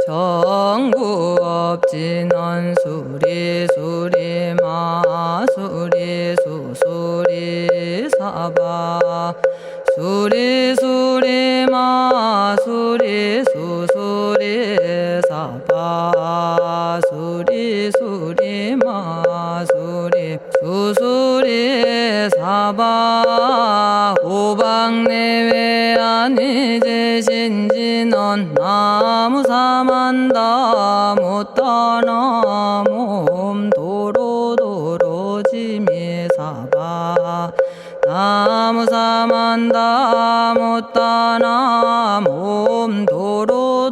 정구업진원 수리수리 마수리 수수리 사바 수리수리 마수리 수수리 사바 수리수리 마수리 수수리 사바 오방내외 안이제신진원 나무사만다 못다나 몸 도로도로지미사바 나무사만다 못다나 몸 도로도로지미사바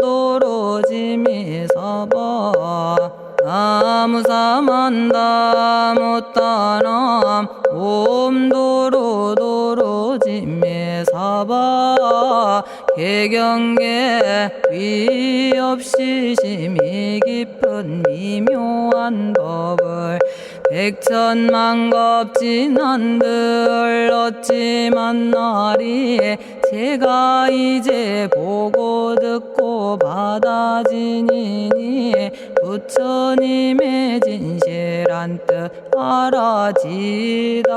나무사만다 못다나 몸 도로도로지미사바 개경계 위 없이 심히 깊은 미묘한 법을 백천만겁진한들 어찌 만나리 제가 이제 보고 듣고 받아지니니 부처님의 진실한 뜻 알아지다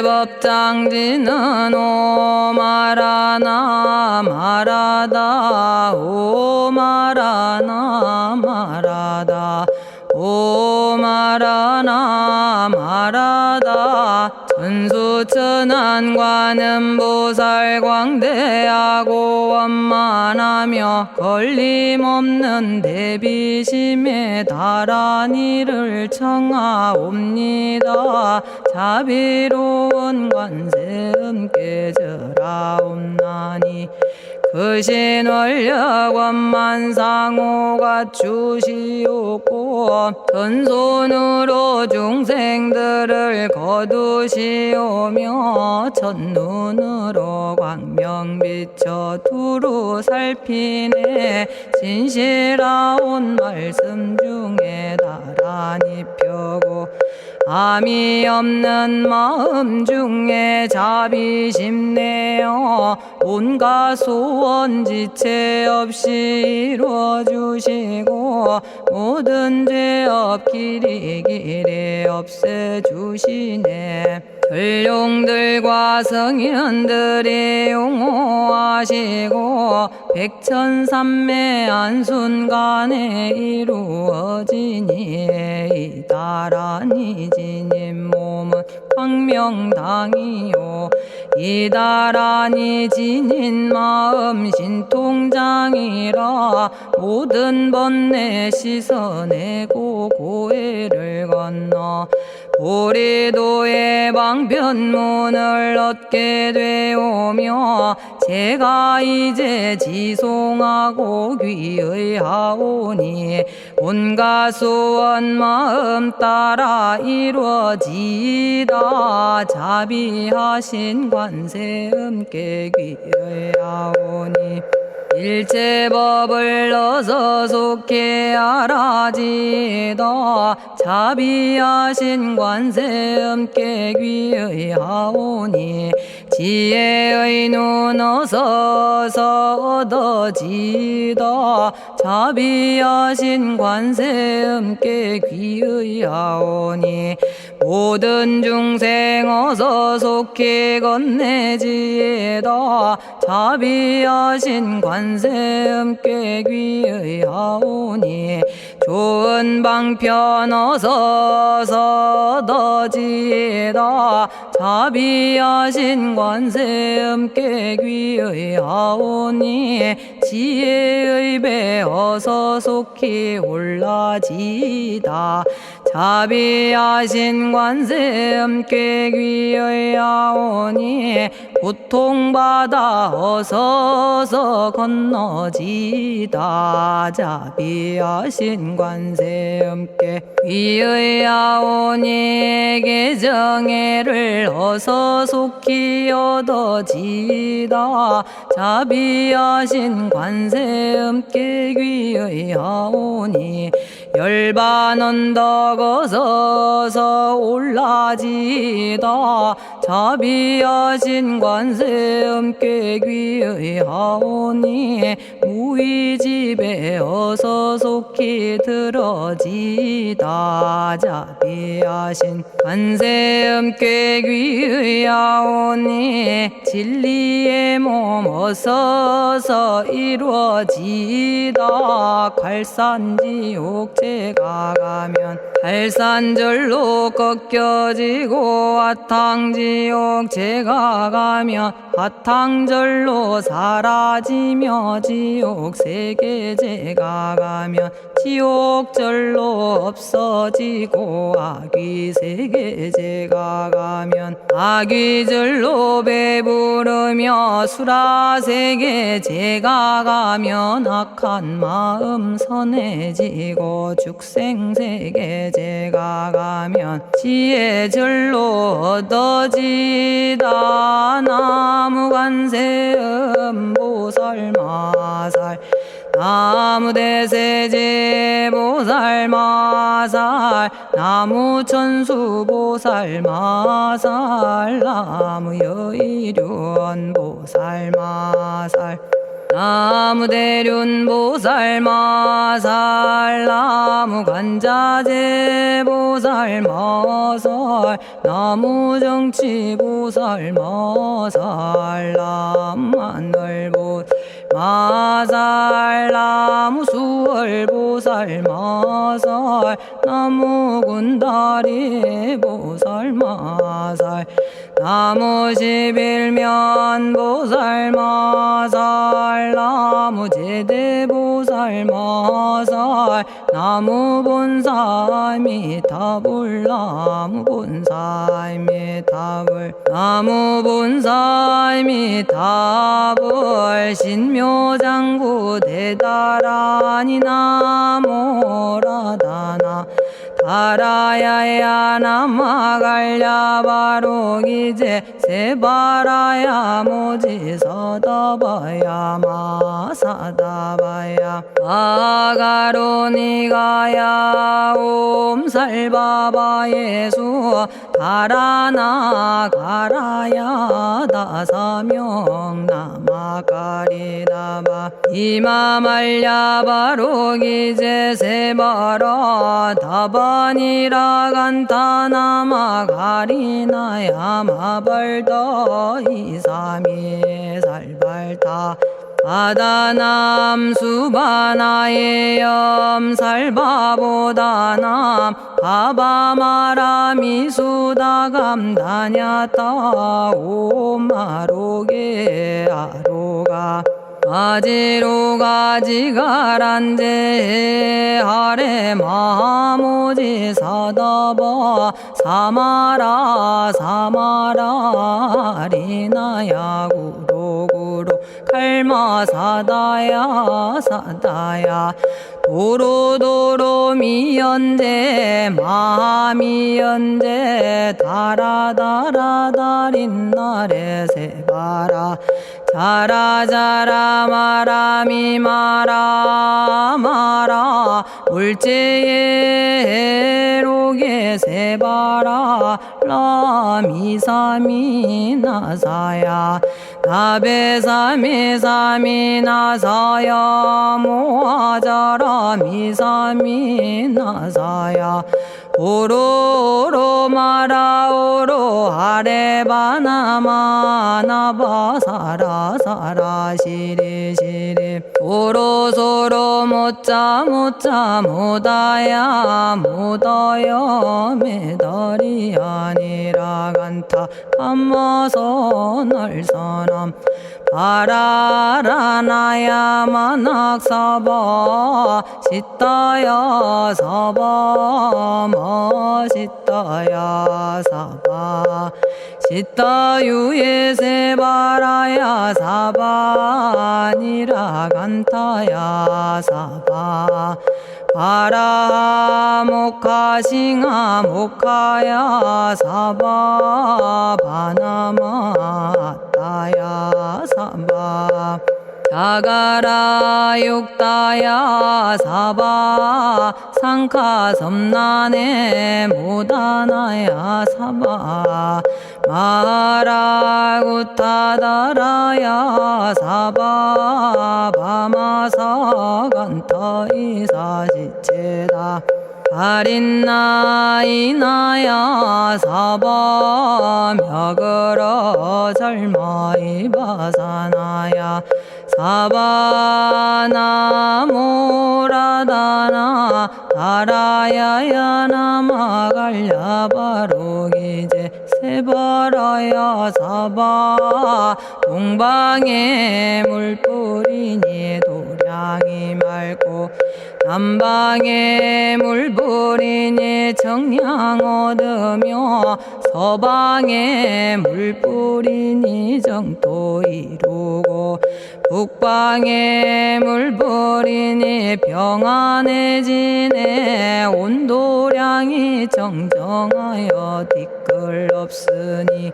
대법장지는 오마라나 마라다 오마라나 마라다 오마라나 마라다 천수천안관음보살 광대하고 원만하며 걸림없는 대비심에 달한 이를 청하옵니다. 자비로운 관세음께 절하옵나니 크신 원력 원만상호가 주시옵고 전손으로 중생들을 거두시오며 첫눈으로 광명 비쳐 두루 살피네 진실하온 말씀 중에 나란히 펴고 암이 없는 마음 중에 자비심 내어 온갖 소원 지체 없이 이루어주시고 모든 죄업 길이 없애주시네. 전룡들과 성현들이 용호하시고 백천삼매 한순간에 이루어지니 이다라니 지님 몸은 광명당이요 이다라니 지닌 마음 신통장이라 모든 번뇌 씻어내고 고해를 건너 보리도의 방편문을 얻게 되오며 제가 이제 지송하고 귀의하오니 온갖 소원 마음 따라 이루어지다 자비하신 관세음께 귀의하오니 일체법을 어서 속히 알아지다 자비하신 관세음께 귀의하오니 지혜의 눈 어서 얻어지다 자비하신 관세음께 귀의하오니 모든 중생 어서 속히 건네지다 자비하신 관세음께 귀의하오니 좋은 방편 어서 얻어지다 자비하신 관세음께 귀의하오니 지혜의 배 어서 속히 올라지다 자비하신 관세음께 귀의하오니 고통받아 어서 건너지다 자비하신 관세음께 귀의하오니 개정애를 어서 속히 얻어지다 자비하신 관세음께 귀의하오니 열반 언덕 어서서 올라지다 자비하신 관세 음께 귀의하오니 무의집에 어서 속히 들어지다 자비하신 관세 음께 귀의하오니 진리의 몸 어서서 이루어지다 갈산지옥 제가 가면 갈산절로 꺾여지고 화탕지옥 제가 가면 화탕절로 사라지며 지옥 세계 제가 가면 지옥절로 없어지고 아귀 세계 제가 가면 아귀절로 배부르며 수라 세계 제가 가면 악한 마음 선해지고 죽생 세계 제가 가면 지혜절로 얻어지다 나무관세음 보살마살 나무대세제 보살마살 나무천수 보살마살 나무여의륜 보살마살 나무대륜 보살마살 나무관자재 보살마살 나무정치 보살마살 나무하늘 보살마살 나무수월 보살마살 나무군다리 보살마살 나무십일면 보살마살 나무제대보살마살 나무본사미타불 나무본사미타불 나무본사미타불 신묘장구 대다라니 나모라다나 다라야야 남아갈랴 바로기제 세바라야 모지서다바야 마사다바야 마가로니가야 옴살바바 예수 다라나 가라야 다사명 나마가리다바 이마말랴 바로기제 세바라 다바니라 간타나마 가리나야 마발더 이사미 살발타 바다남 수바나의 염살바보다남 바바마라미 수다감다냐타 오마로게 아로가 아지로가 지가란제 하레 마모지 사다바 사마라 사마라 리나야 구로구로 칼마 사다야 사다야 도로도로 미연제 마미연제 다라다라다린나레 세바라 자라자라 마라미 마라 물제에 로게 세바라 라미사미 나사야 나베사미사미 나사야 모아자라 미사미 나사야 오로로 마라오로 아레바나마 나바사라 사라 시리 시리 오로소로 못자 못자 못다야 못다야 메달이 아니라 간타 감마서 날사람 바라라나야 만학사바 시타야 사바 마시타야 사바 시타유예 세바라야 사바니라 간타야 사바 바라 모카싱아 모카야 사바 바나마 따야 사바 자가라 육다야 사바 상카 섬난에 모다나야 사바 마라구타다라야 사바 바마사간타 이사지체다 아린나이나야 사바 며그러 절마이바사나야 사바나모라다나 다라야야 나마갈야바로기제 세바라야 사바 동방에 물뿌리니 도량이 맑고 남방에 물뿌리니 정량 얻으며 서방에 물뿌리니 정토 이루고 북방에 물뿌리니 평안해지네 온도량이 정정하여 뒤끌 없으니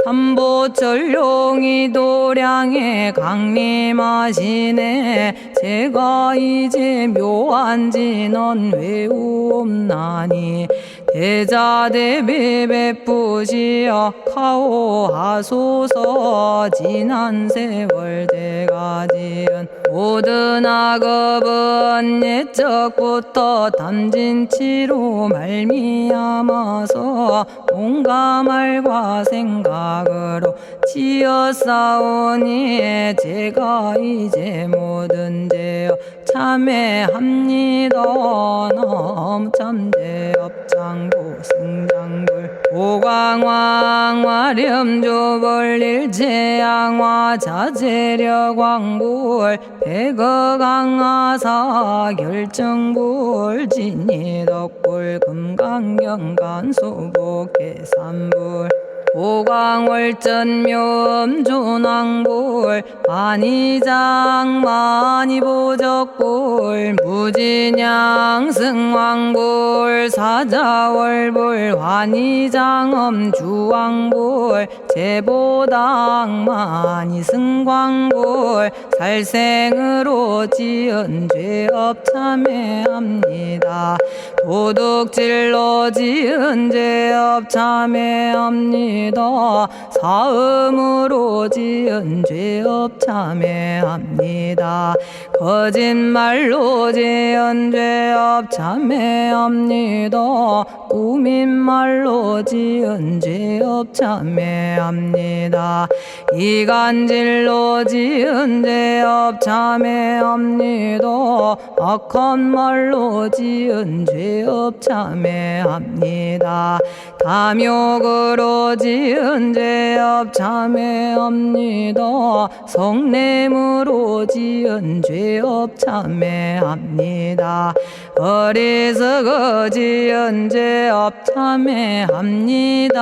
삼보철룡이 도량에 강림하시네 제가 이제 묘한 진언 외우옵나니 대자대비 베푸시어 카오하소서 지난 세월 제가 지은 모든 악업은 옛적부터 탐진치로 말미암아서 온갖 말과 생각으로 지었사오니 제가 이제 모든 죄업 참회합니다. 넘참제업장고 승장불 오광왕 화렴조벌 일제양화 자재력왕불 백어강하사 결정불 진이덕불 금강경간소복 계산불 오광월전묘음존왕불 안이장 만이보적불 무진양승왕불 사자월불 환희장엄주왕불 제보당 만이승광불 살생으로 지은 죄업 참회합니다. 도둑질로 지은 죄업 참회합니다. 사음으로 지은 죄업 참회합니다. 거짓말로 지은 죄업 참회합니다. 꾸민말로 지은 죄업 참회합니다. 이간질로 지은 죄업 참회합니다. 악한 말로 지은 죄업 참회합니다. 탐욕으로 지은 죄업 참회합니다. 성냄으로 지은 죄업 참회합니다. 어리석어 지은 죄업 참회합니다.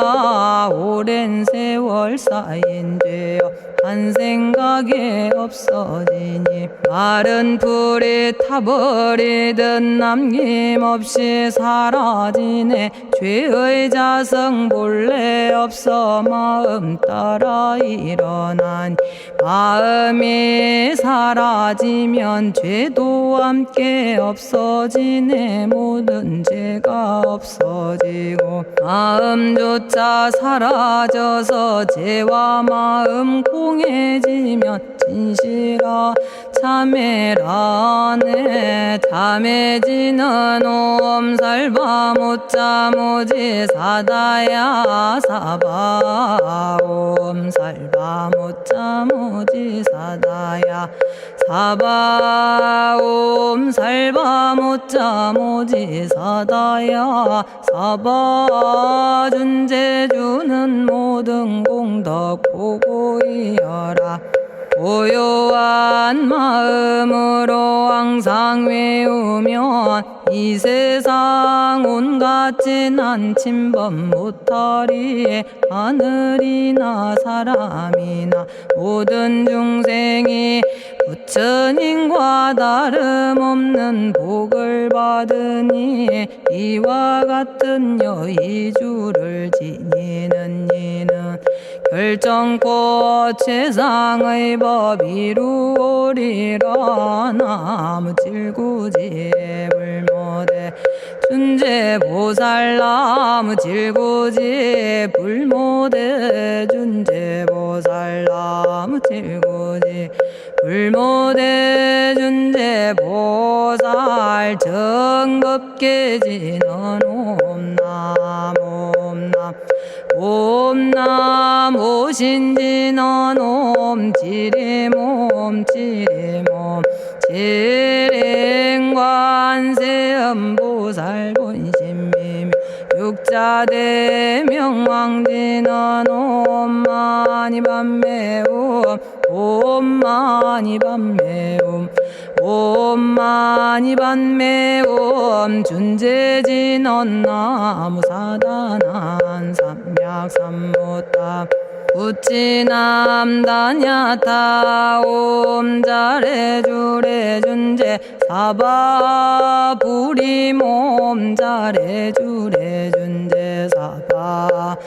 오랜 세월 쌓인 죄업 한 생각에 없어지니 마른 풀이 타버리듯 남김없이 사라지네. 죄의 자성 본래 없어 마음 따라 일어나니 마음이 사라지면 죄도 함께 없어지네. 모든 죄가 없어지고 마음조차 사라져서 죄와 마음 공해지면 진실아 참회라네. 참해지는 옴살바 못자 모지 사다야 사바 옴살바 못자 모지 사다야 사바 옴살바 못자 모지 사다야 사바 준제주는 모든 공덕 보고이여라. 고요한 마음으로 항상 외우면 이 세상 온갖 진한 침범 못하리. 하늘이나 사람이나 모든 중생이 부처님과 다름없는 복을 받으니 이와 같은 여의주를 지니는 이는 결정코 최상의 법 이루오리라. 나무질구지 불모대 준재보살. 나무질구지 불모대 준재보살. 나무질구지 불모대 준재보살. 정법계지는 옴남 옴남 옴남 오신지는 옴 지리몸 지리몸 지랭관세음보살 본심미묘 육자대명왕지는 옴마니밤매옴 옴마니밤매옴 옴마니밤매옴 준재진언 나무사단한 삼약삼무탑 우치남다냐타 옴자레주레 준재 사바 부리몸 자레주레 준재 사바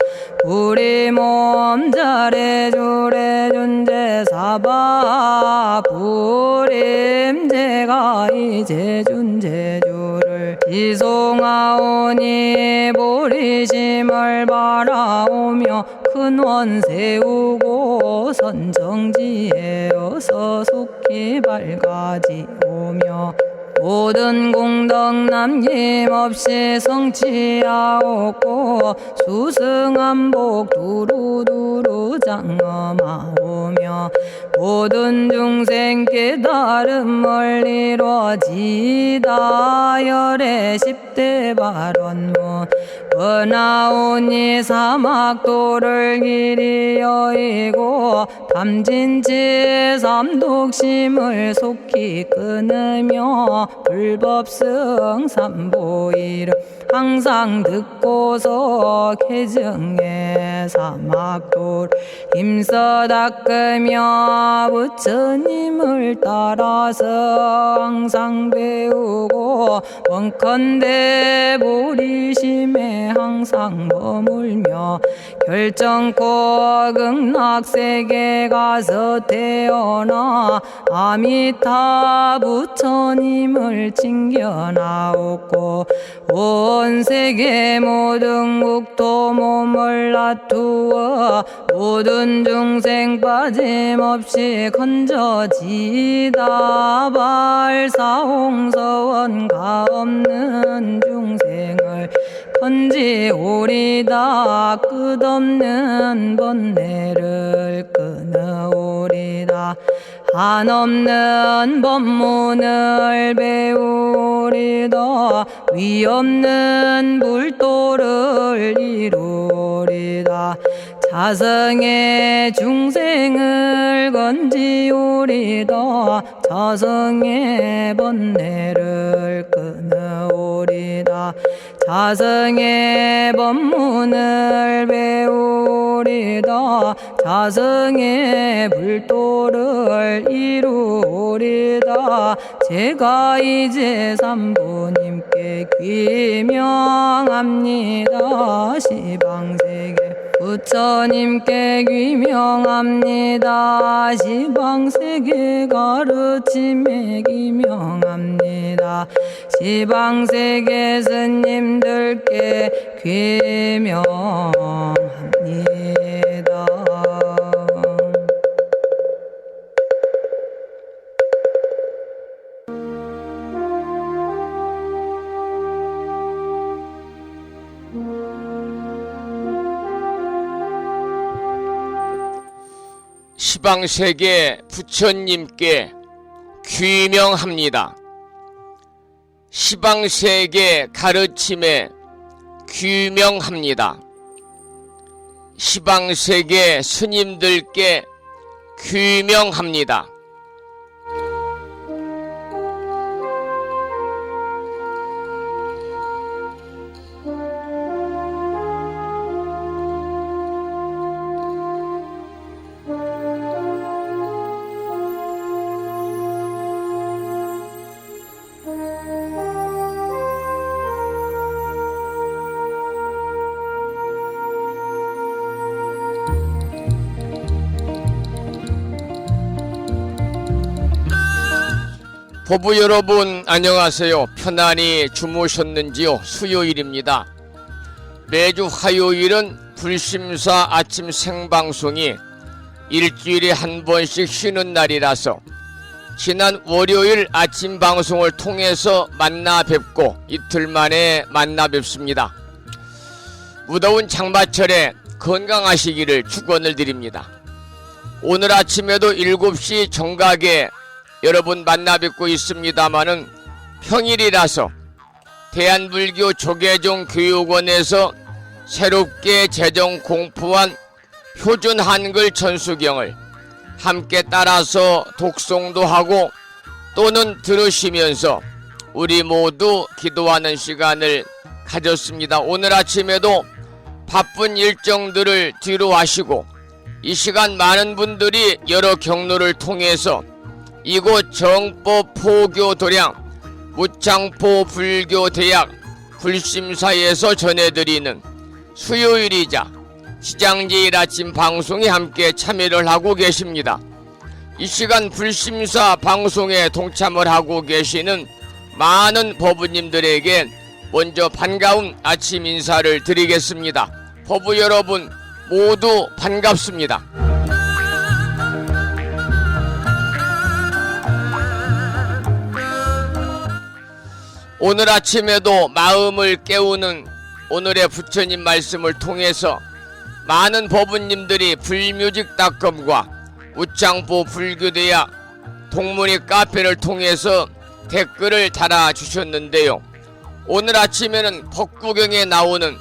부리몸 자레주레 준재 사바 부림. 제가 이제 준재주를 지송하오니 보리심을 바라오며 큰원 세우고 선정지에 어서 속히 밝아지오며 모든 공덕 남김없이 성취하옵고 수승한복 두루두루 장엄하오며 모든 중생 깨달음을 이루어지다. 열의 10대 발언문 은하오니 사막도를 길이 여의고 탐진치 삼독심을 속히 끊으며 불법승 삼보이를 항상 듣고서 개정의 사막도를 힘써 닦으며 부처님을 따라서 항상 배우고 원컨대 보리심에 항상 머물며 결정코 극락세계 가서 태어나 아미타 부처님을 칭견하옵고 온 세계 모든 국토 몸을 놔두어 모든 중생 빠짐없이 건져지다. 발사홍서원 가없는 중생을 건지오리다. 끝없는 번뇌를 끊어오리다. 한없는 법문을 배우리다. 위없는 불도를 이루리다. 자성의 중생을 건지오리다. 자성의 번뇌를 끊어오리다. 자성의 법문을 배우리다. 자성의 불도를 이루리다. 제가 이제 삼부님께 귀명합니다. 시방세계 부처님께 귀명합니다. 시방세계 가르침에 귀명합니다. 시방세계 스님들께 귀명합니다. 시방세계 부처님께 귀명합니다. 시방세계 가르침에 귀명합니다. 시방세계 스님들께 귀명합니다. 법부 여러분 안녕하세요. 편안히 주무셨는지요? 수요일입니다. 매주 화요일은 불심사 아침 생방송이 일주일에 한 번씩 쉬는 날이라서 지난 월요일 아침 방송을 통해서 만나 뵙고 이틀 만에 만나 뵙습니다. 무더운 장마철에 건강하시기를 축원을 드립니다. 오늘 아침에도 7시 정각에 여러분 만나 뵙고 있습니다마는 평일이라서 대한불교 조계종 교육원에서 새롭게 제정 공포한 표준 한글 천수경을 함께 따라서 독송도 하고 또는 들으시면서 우리 모두 기도하는 시간을 가졌습니다. 오늘 아침에도 바쁜 일정들을 뒤로 하시고 이 시간 많은 분들이 여러 경로를 통해서 이곳 정법 포교 도량 무창포 불교대학 불심사에서 전해드리는 수요일이자 시장제일 아침 방송에 함께 참여를 하고 계십니다. 이 시간 불심사 방송에 동참을 하고 계시는 많은 법부님들에게 먼저 반가운 아침 인사를 드리겠습니다. 법부 여러분 모두 반갑습니다. 오늘 아침에도 마음을 깨우는 오늘의 부처님 말씀을 통해서 많은 법부님들이 불뮤직닷컴과 우창포 불교대학 동문회 카페를 통해서 댓글을 달아주셨는데요. 오늘 아침에는 법구경에 나오는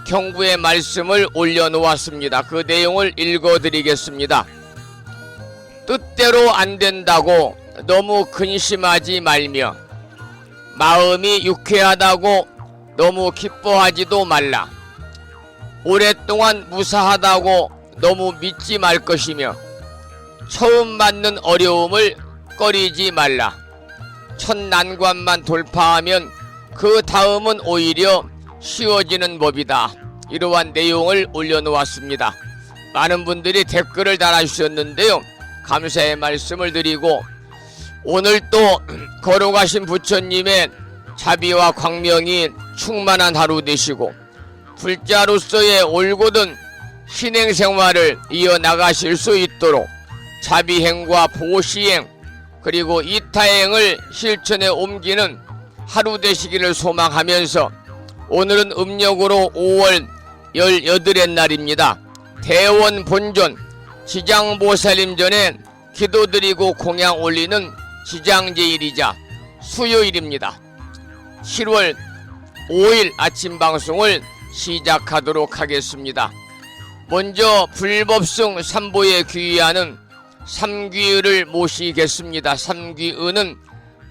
경부의 말씀을 올려놓았습니다. 그 내용을 읽어드리겠습니다. 뜻대로 안 된다고 너무 근심하지 말며 마음이 유쾌하다고 너무 기뻐하지도 말라. 오랫동안 무사하다고 너무 믿지 말 것이며 처음 맞는 어려움을 꺼리지 말라. 첫 난관만 돌파하면 그 다음은 오히려 쉬워지는 법이다. 이러한 내용을 올려놓았습니다. 많은 분들이 댓글을 달아주셨는데요. 감사의 말씀을 드리고 오늘 또 걸어가신 부처님의 자비와 광명이 충만한 하루 되시고 불자로서의 올곧은 신행생활을 이어나가실 수 있도록 자비행과 보시행 그리고 이타행을 실천에 옮기는 하루 되시기를 소망하면서 오늘은 음력으로 5월 18의 날입니다. 대원 본존 지장보살님 전에 기도드리고 공양 올리는 지장제일이자 수요일입니다. 7월 5일 아침 방송을 시작하도록 하겠습니다. 먼저 불법승 삼보에 귀의하는 삼귀의를 모시겠습니다. 삼귀의는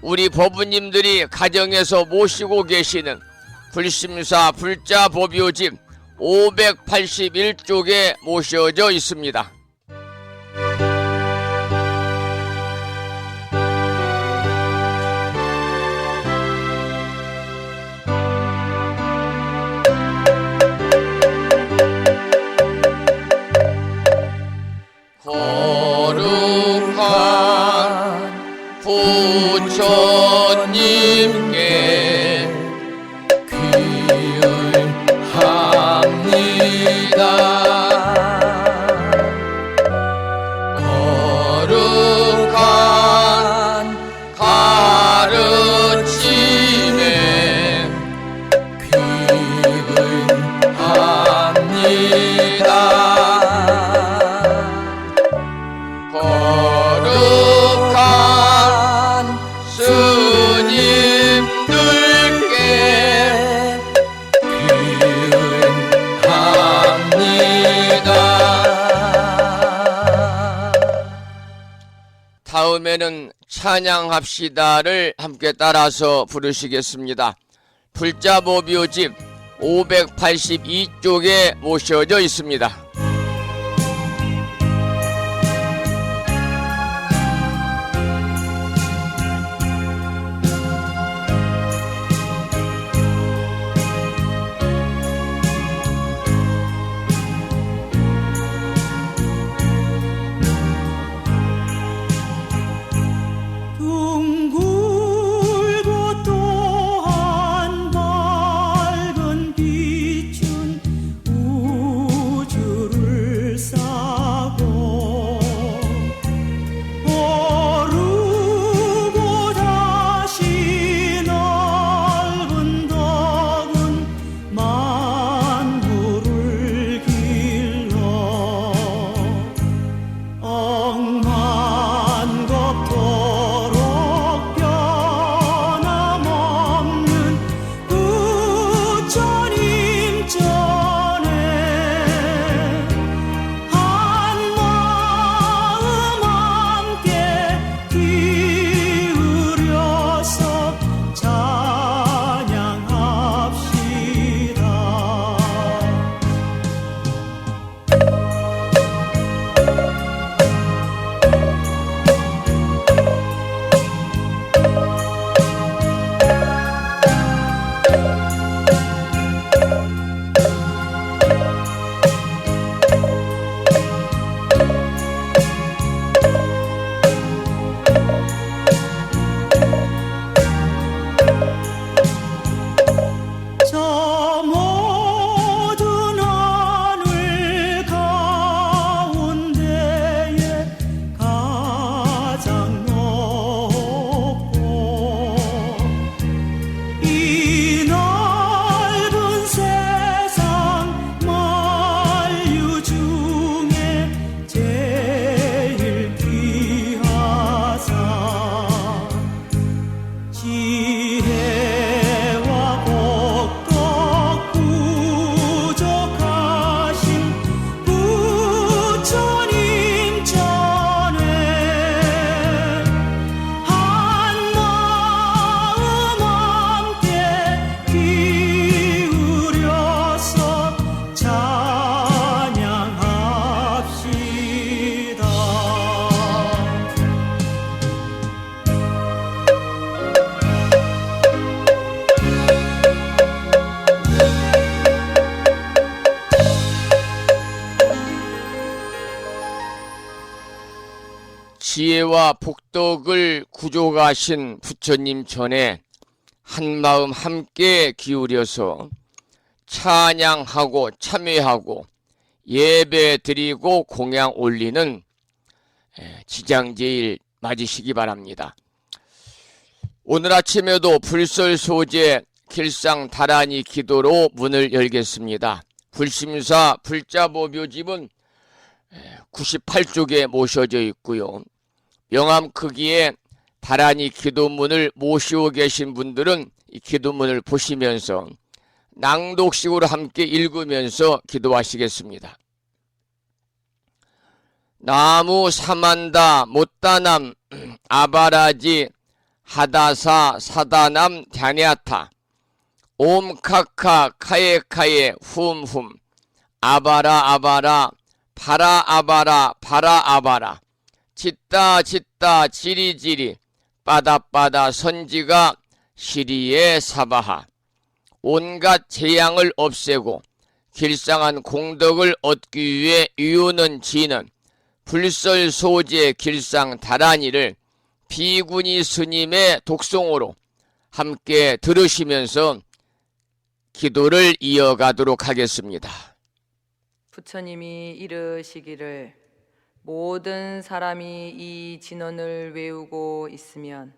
우리 법부님들이 가정에서 모시고 계시는 불심사 불자법요집 581쪽에 모셔져 있습니다. 거룩한 부처님께 귀의합니다. 거룩한 가르침에 귀의합니다. 거룩한 스님들께 귀의합니다. 다음에는 찬양합시다를 함께 따라서 부르시겠습니다. 불자법요집 582쪽에 모셔져 있습니다. 둥근 지혜와 복덕을 구족하신 부처님 전에 한마음 함께 기울여서 찬양하고 참회하고 예배 드리고 공양 올리는 지장제일 맞으시기 바랍니다. 오늘 아침에도 불설소재 길상다란이 기도로 문을 열겠습니다. 불심사 불자보묘집은 98쪽에 모셔져 있고요. 명암 크기에 다란이 기도문을 모시고 계신 분들은 이 기도문을 보시면서 낭독식으로 함께 읽으면서 기도하시겠습니다. 나무 사만다 못다남 아바라지 하다사 사다남 갸냐타 옴카카 카예카예 훔훔 아바라 아바라 파라 아바라 파라 아바라 짓다 짓다 지리지리 빠다빠다 선지가 시리에 사바하 온갖 재앙을 없애고 길상한 공덕을 얻기 위해 이유는 지는 불설소재 길상 다란이를 비구니 스님의 독송으로 함께 들으시면서 기도를 이어가도록 하겠습니다. 부처님이 이르시기를 모든 사람이 이 진언을 외우고 있으면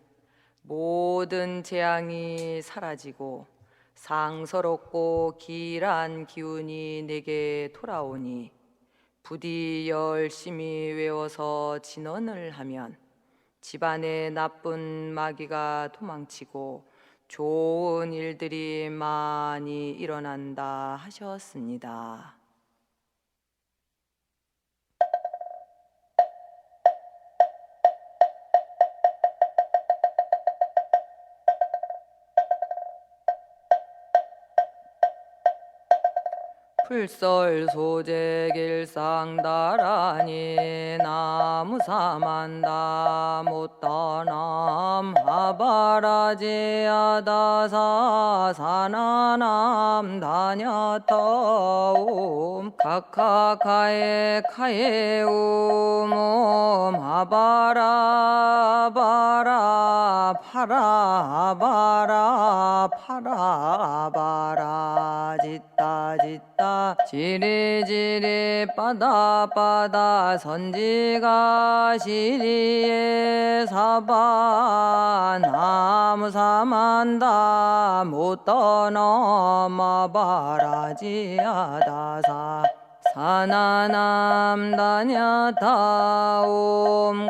모든 재앙이 사라지고 상서롭고 길한 기운이 내게 돌아오니 부디 열심히 외워서 진언을 하면 집안에 나쁜 마귀가 도망치고 좋은 일들이 많이 일어난다 하셨습니다. 불설소재 길상다란이 나무사만다 못다남 아바라지아다사 사나남 다냐타옴 카카카에 카에움옴 아바라 아바라 파라 아바라 파라 아바라 짓다 짓다 지리지리 빠다빠다 선지가 시리에 사바 나무사만다 못떠넘어 바라지아다사 사나남 다냐타옴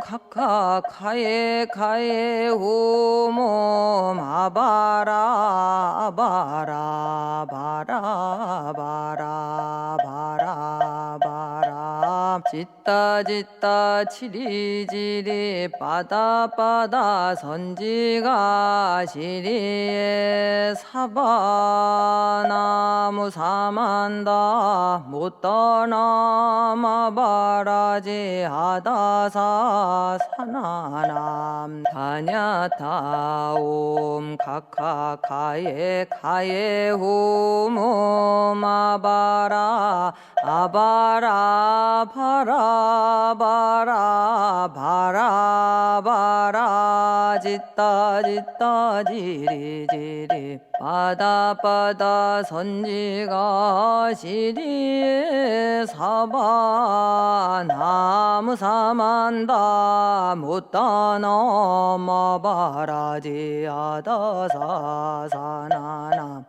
카카카에 카에 홈옴 아바라 아바라 바라 바라 바라 바라 짓다 짓다 지리지리 빠다빠다 선지가 시리에 사바 나무 사만다 못떠넘어 바라지 하다사 사나남 다냐타옴 카카카에 카에 홈옴 아바라 아바라 바라 바라 바라 바라 짓다 짓다 지리지리 빠다빠다 선지가 시리에 사바 나무 사만다 못다넘어 바라지아다사 사나남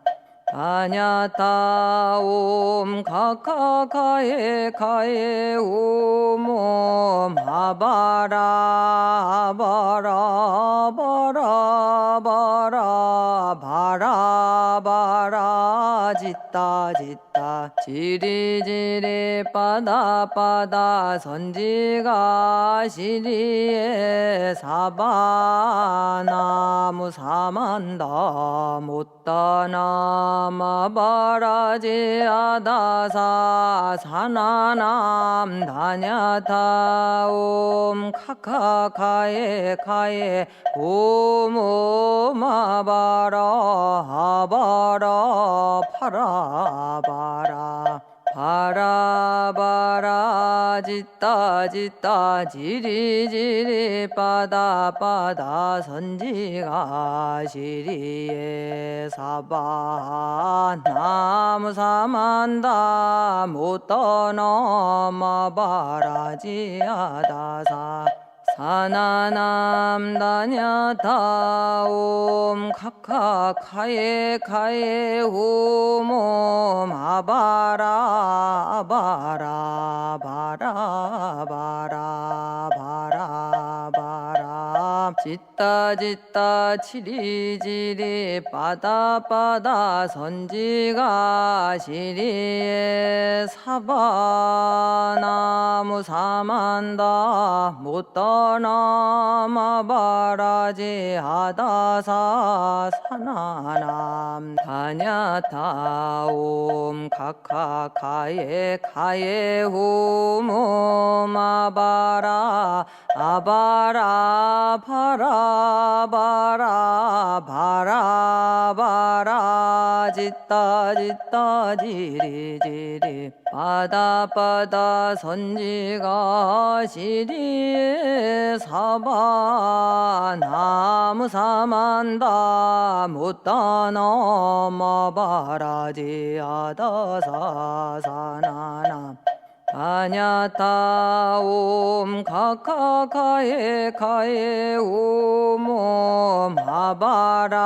다냐타옴 카카카에 카에 옴옴 아바라 아바라 바라 바라 바라 바라 짓다 짓다 지리지리 빠다빠다 선지가 시리에 사바 나무 사만다 못다나 바라지아다사 사나남 다냐타옴 카카카에 카에 옴옴 아바라 아바라 파라 바라 바라 바라 짓다 짓다 지리지리 빠다 빠다 선지가 시리에 사바 나무 사만다 못 떠넘어 바라지하다사 사나남 다냐타 옴 카카 카예 카예 홈옴 아바라 아바라 바라 바라 바라 바라 짓다 짓다 치리지리 빠다 빠다 선지가 시리에 사바나무 사만다 못 떠넘어 바라지하다사 사나남 다냐타 옴 카카 카예 카예 홈옴 아바라 아바라 바라 바라 바라 바라 짓다 짓다 지리지리 빠다 빠다 선지가 시리에 사바 나무 사만다 못 떠넘어 바라지하다사 사나남 다냐타 옴 카카 카예 카예 옴옴 아바라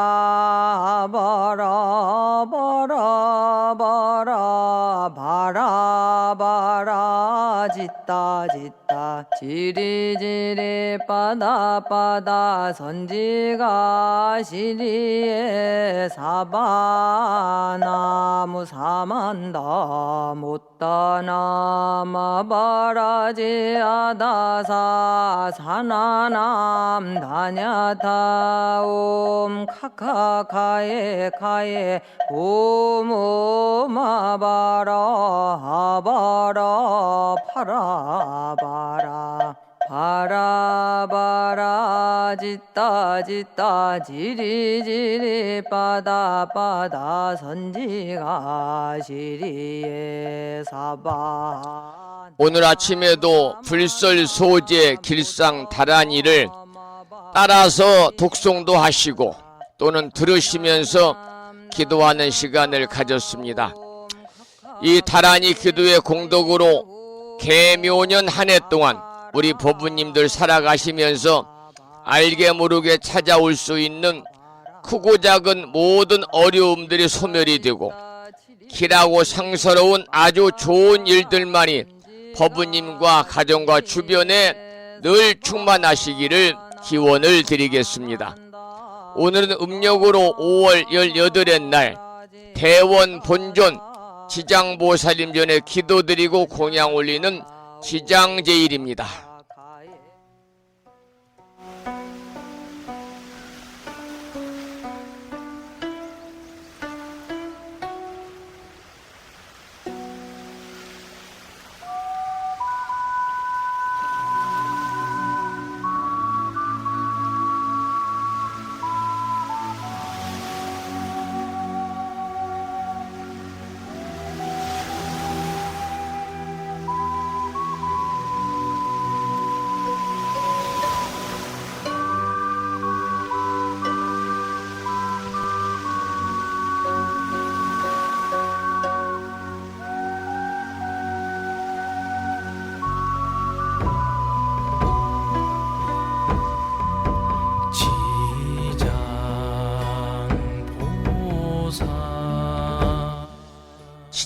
아바라 바라 바라 바라 바라 짓다 짓다 지리지리 빠다 빠다 선지가 시리에 사바 나무 사만다 못 떠넘어 바라지하다사 사나남 다냐타 옴 카카 카예 카예 옴옴 아바라 아바라 파라 바라 바라 바라 짓다 짓다 지리지리 빠다 빠다 선지가 시리에 사바 오늘 아침에도 불설 소재 길상 다란이를 따라서 독송도 하시고 또는 들으시면서 기도하는 시간을 가졌습니다. 이 다란이 기도의 공덕으로 개묘년 한 해 동안 우리 법부님들 살아가시면서 알게 모르게 찾아올 수 있는 크고 작은 모든 어려움들이 소멸이 되고 길하고 상서로운 아주 좋은 일들만이 법부님과 가정과 주변에 늘 충만하시기를 기원을 드리겠습니다. 오늘은 음력으로 5월 18일 날 대원 본존 지장보살님 전에 기도드리고 공양 올리는 지장제일입니다.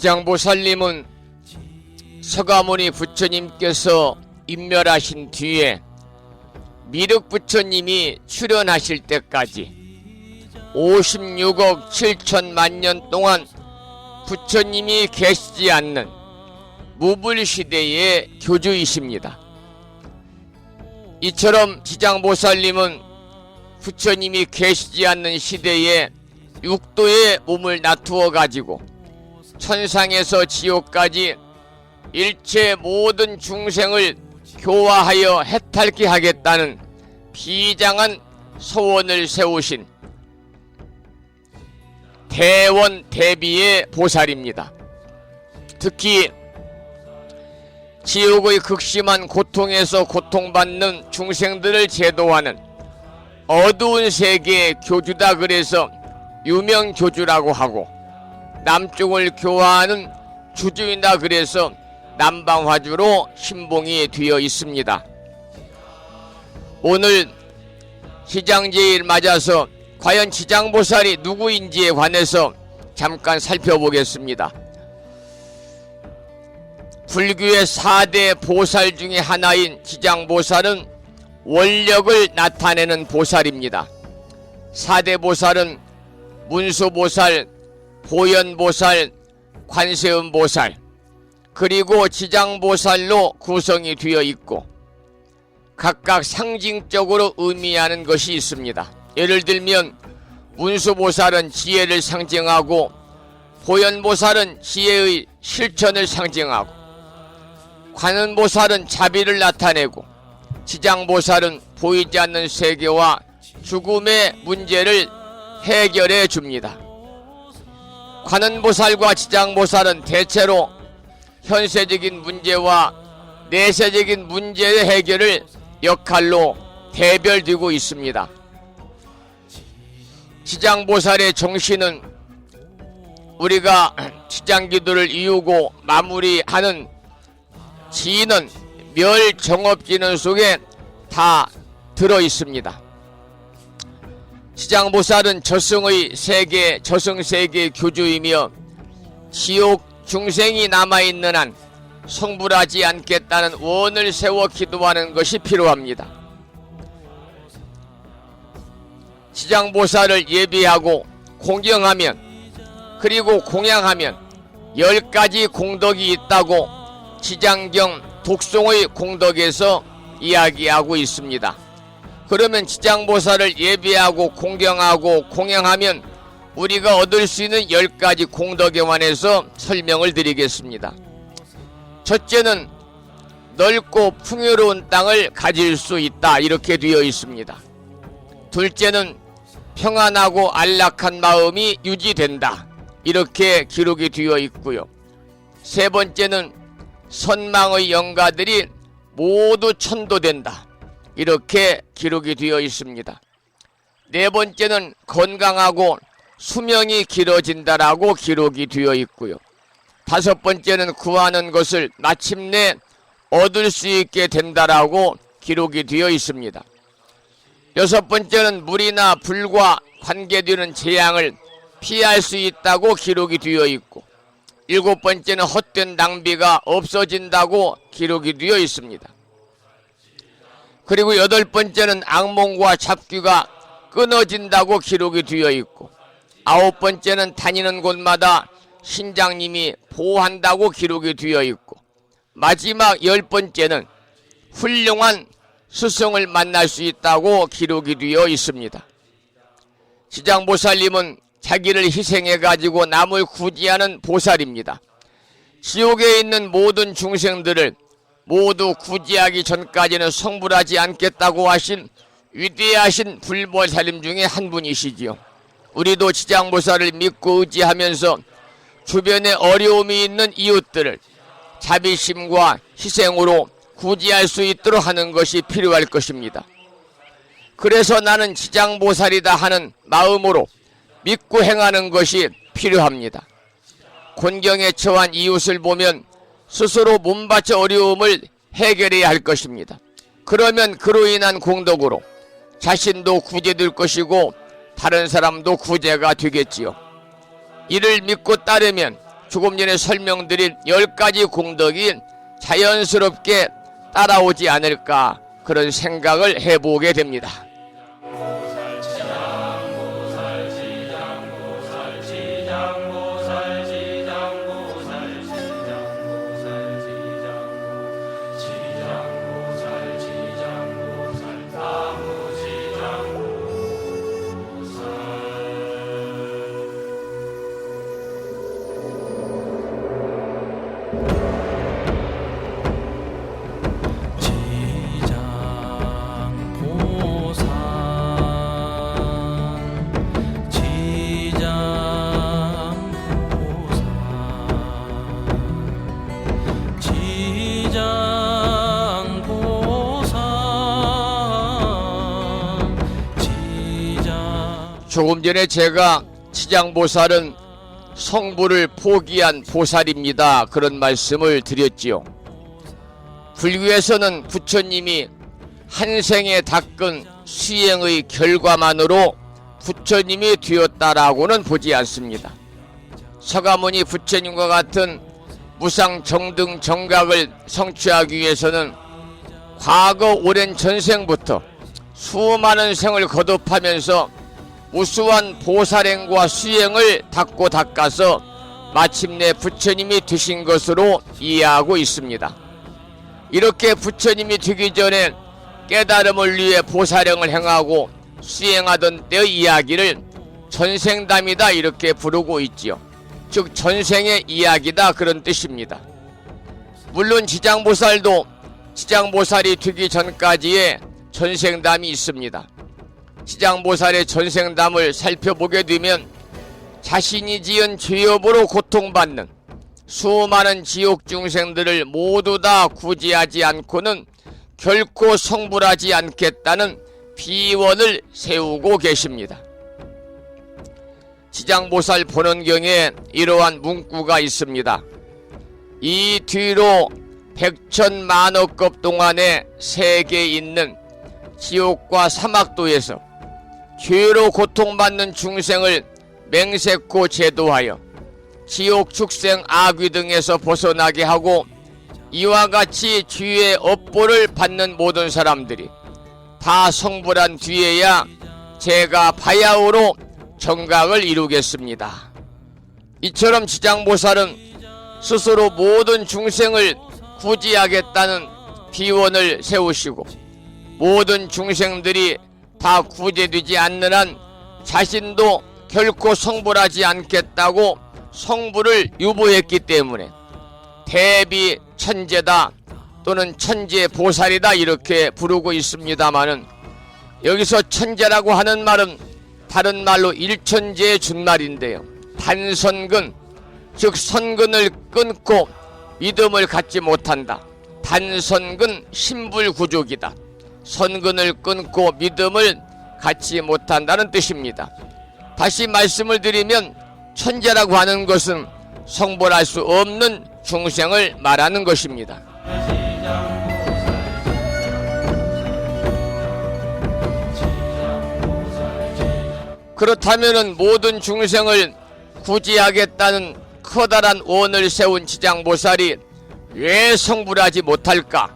지장보살님은 서가모니 부처님께서 인멸하신 뒤에 미륵 부처님이 출현하실 때까지 56억 7천만 년 동안 부처님이 계시지 않는 무불시대의 교주이십니다. 이처럼 지장보살님은 부처님이 계시지 않는 시대에 육도에 몸을 놔두어 가지고 천상에서 지옥까지 일체 모든 중생을 교화하여 해탈케 하겠다는 비장한 소원을 세우신 대원 대비의 보살입니다. 특히 지옥의 극심한 고통에서 고통받는 중생들을 제도하는 어두운 세계의 교주다. 그래서 유명 교주라고 하고, 남쪽을 교화하는 주주이다. 그래서 남방화주로 신봉이 되어 있습니다. 오늘 지장제일 맞아서 과연 지장보살이 누구인지에 관해서 잠깐 살펴보겠습니다. 불교의 4대 보살 중에 하나인 지장보살은 원력을 나타내는 보살입니다. 4대 보살은 문수보살, 보현보살, 관세음보살, 그리고 지장보살로 구성이 되어 있고 각각 상징적으로 의미하는 것이 있습니다. 예를 들면 문수보살은 지혜를 상징하고, 보현보살은 지혜의 실천을 상징하고, 관음보살은 자비를 나타내고, 지장보살은 보이지 않는 세계와 죽음의 문제를 해결해 줍니다. 관음보살과 지장보살은 대체로 현세적인 문제와 내세적인 문제의 해결을 역할로 대별되고 있습니다. 지장보살의 정신은 우리가 지장기도를 이루고 마무리하는 지는 멸정업지는 속에 다 들어 있습니다. 지장보살은 저승의 세계, 저승세계의 교주이며 지옥 중생이 남아있는 한 성불하지 않겠다는 원을 세워 기도하는 것이 필요합니다. 지장보살을 예비하고 공경하면, 그리고 공양하면 10가지 공덕이 있다고 지장경 독송의 공덕에서 이야기하고 있습니다. 그러면 지장보살을 예비하고 공경하고 공양하면 우리가 얻을 수 있는 10가지 공덕에 관해서 설명을 드리겠습니다. 첫째는 넓고 풍요로운 땅을 가질 수 있다, 이렇게 되어 있습니다. 둘째는 평안하고 안락한 마음이 유지된다, 이렇게 기록이 되어 있고요. 세 번째는 선망의 영가들이 모두 천도된다, 이렇게 기록이 되어 있습니다. 네 번째는 건강하고 수명이 길어진다라고 기록이 되어 있고요. 다섯 번째는 구하는 것을 마침내 얻을 수 있게 된다라고 기록이 되어 있습니다. 여섯 번째는 물이나 불과 관계되는 재앙을 피할 수 있다고 기록이 되어 있고, 일곱 번째는 헛된 낭비가 없어진다고 기록이 되어 있습니다. 그리고 여덟 번째는 악몽과 잡귀가 끊어진다고 기록이 되어 있고, 아홉 번째는 다니는 곳마다 신장님이 보호한다고 기록이 되어 있고, 마지막 열 번째는 훌륭한 스승을 만날 수 있다고 기록이 되어 있습니다. 지장보살님은 자기를 희생해가지고 남을 구제하는 보살입니다. 지옥에 있는 모든 중생들을 모두 구제하기 전까지는 성불하지 않겠다고 하신 위대하신 불보살님 중에 한 분이시지요. 우리도 지장보살을 믿고 의지하면서 주변에 어려움이 있는 이웃들을 자비심과 희생으로 구제할 수 있도록 하는 것이 필요할 것입니다. 그래서 나는 지장보살이다 하는 마음으로 믿고 행하는 것이 필요합니다. 곤경에 처한 이웃을 보면 스스로 몸바쳐 어려움을 해결해야 할 것입니다. 그러면 그로 인한 공덕으로 자신도 구제될 것이고 다른 사람도 구제가 되겠지요. 이를 믿고 따르면 조금 전에 설명드린 10가지 공덕이 자연스럽게 따라오지 않을까, 그런 생각을 해보게 됩니다. 지장보살 조금 전에 제가 지장보살은 성부를 포기한 보살입니다, 그런 말씀을 드렸지요. 불교에서는 부처님이 한 생에 닦은 수행의 결과만으로 부처님이 되었다라고는 보지 않습니다. 서가모니 부처님과 같은 무상 정등 정각을 성취하기 위해서는 과거 오랜 전생부터 수많은 생을 거듭하면서 우수한 보살행과 수행을 닦고 닦아서 마침내 부처님이 되신 것으로 이해하고 있습니다. 이렇게 부처님이 되기 전에 깨달음을 위해 보살행을 행하고 수행하던 때의 이야기를 전생담이다 이렇게 부르고 있지요. 즉 전생의 이야기다 그런 뜻입니다. 물론 지장보살도 지장보살이 되기 전까지의 전생담이 있습니다. 지장보살의 전생담을 살펴보게 되면 자신이 지은 죄업으로 고통받는 수많은 지옥 중생들을 모두 다 구제하지 않고는 결코 성불하지 않겠다는 비원을 세우고 계십니다. 지장보살 본원경에 이러한 문구가 있습니다. 이 뒤로 백천만억급 동안에 세계에 있는 지옥과 사막도에서 죄로 고통받는 중생을 맹세코 제도하여 지옥 축생 악귀 등에서 벗어나게 하고 이와 같이 죄의 업보를 받는 모든 사람들이 다 성불한 뒤에야 제가 바야흐로 정각을 이루겠습니다. 이처럼 지장보살은 스스로 모든 중생을 구제하겠다는 비원을 세우시고 모든 중생들이 다 구제되지 않는 한 자신도 결코 성불하지 않겠다고 성불을 유보했기 때문에 대비 천재다 또는 천재 보살이다 이렇게 부르고 있습니다마는, 여기서 천재라고 하는 말은 다른 말로 일천재의 준말인데요. 단선근, 즉 선근을 끊고 믿음을 갖지 못한다. 단선근 신불구족이다. 선근을 끊고 믿음을 갖지 못한다는 뜻입니다. 다시 말씀을 드리면 천재라고 하는 것은 성불할 수 없는 중생을 말하는 것입니다. 그렇다면 모든 중생을 구제하겠다는 커다란 원을 세운 지장보살이 왜 성불하지 못할까?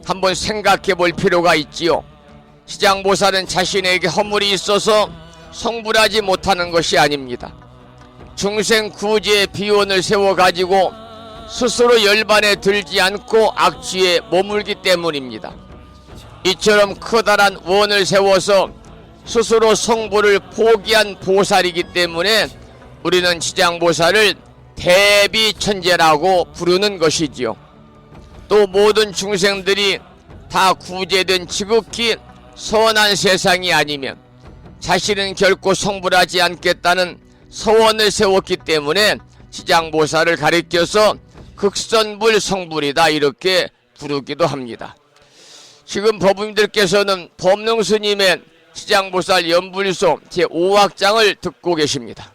한번 생각해 볼 필요가 있지요. 지장보살은 자신에게 허물이 있어서 성불하지 못하는 것이 아닙니다. 중생 구제의 비원을 세워가지고 스스로 열반에 들지 않고 악취에 머물기 때문입니다. 이처럼 커다란 원을 세워서 스스로 성불을 포기한 보살이기 때문에 우리는 지장보살을 대비천재라고 부르는 것이지요. 또 모든 중생들이 다 구제된 지극히 선한 세상이 아니면 자신은 결코 성불하지 않겠다는 서원을 세웠기 때문에 지장보살을 가리켜서 극선불 성불이다 이렇게 부르기도 합니다. 지금 법인들께서는 법능스님의 지장보살 연불소 제5악장을 듣고 계십니다.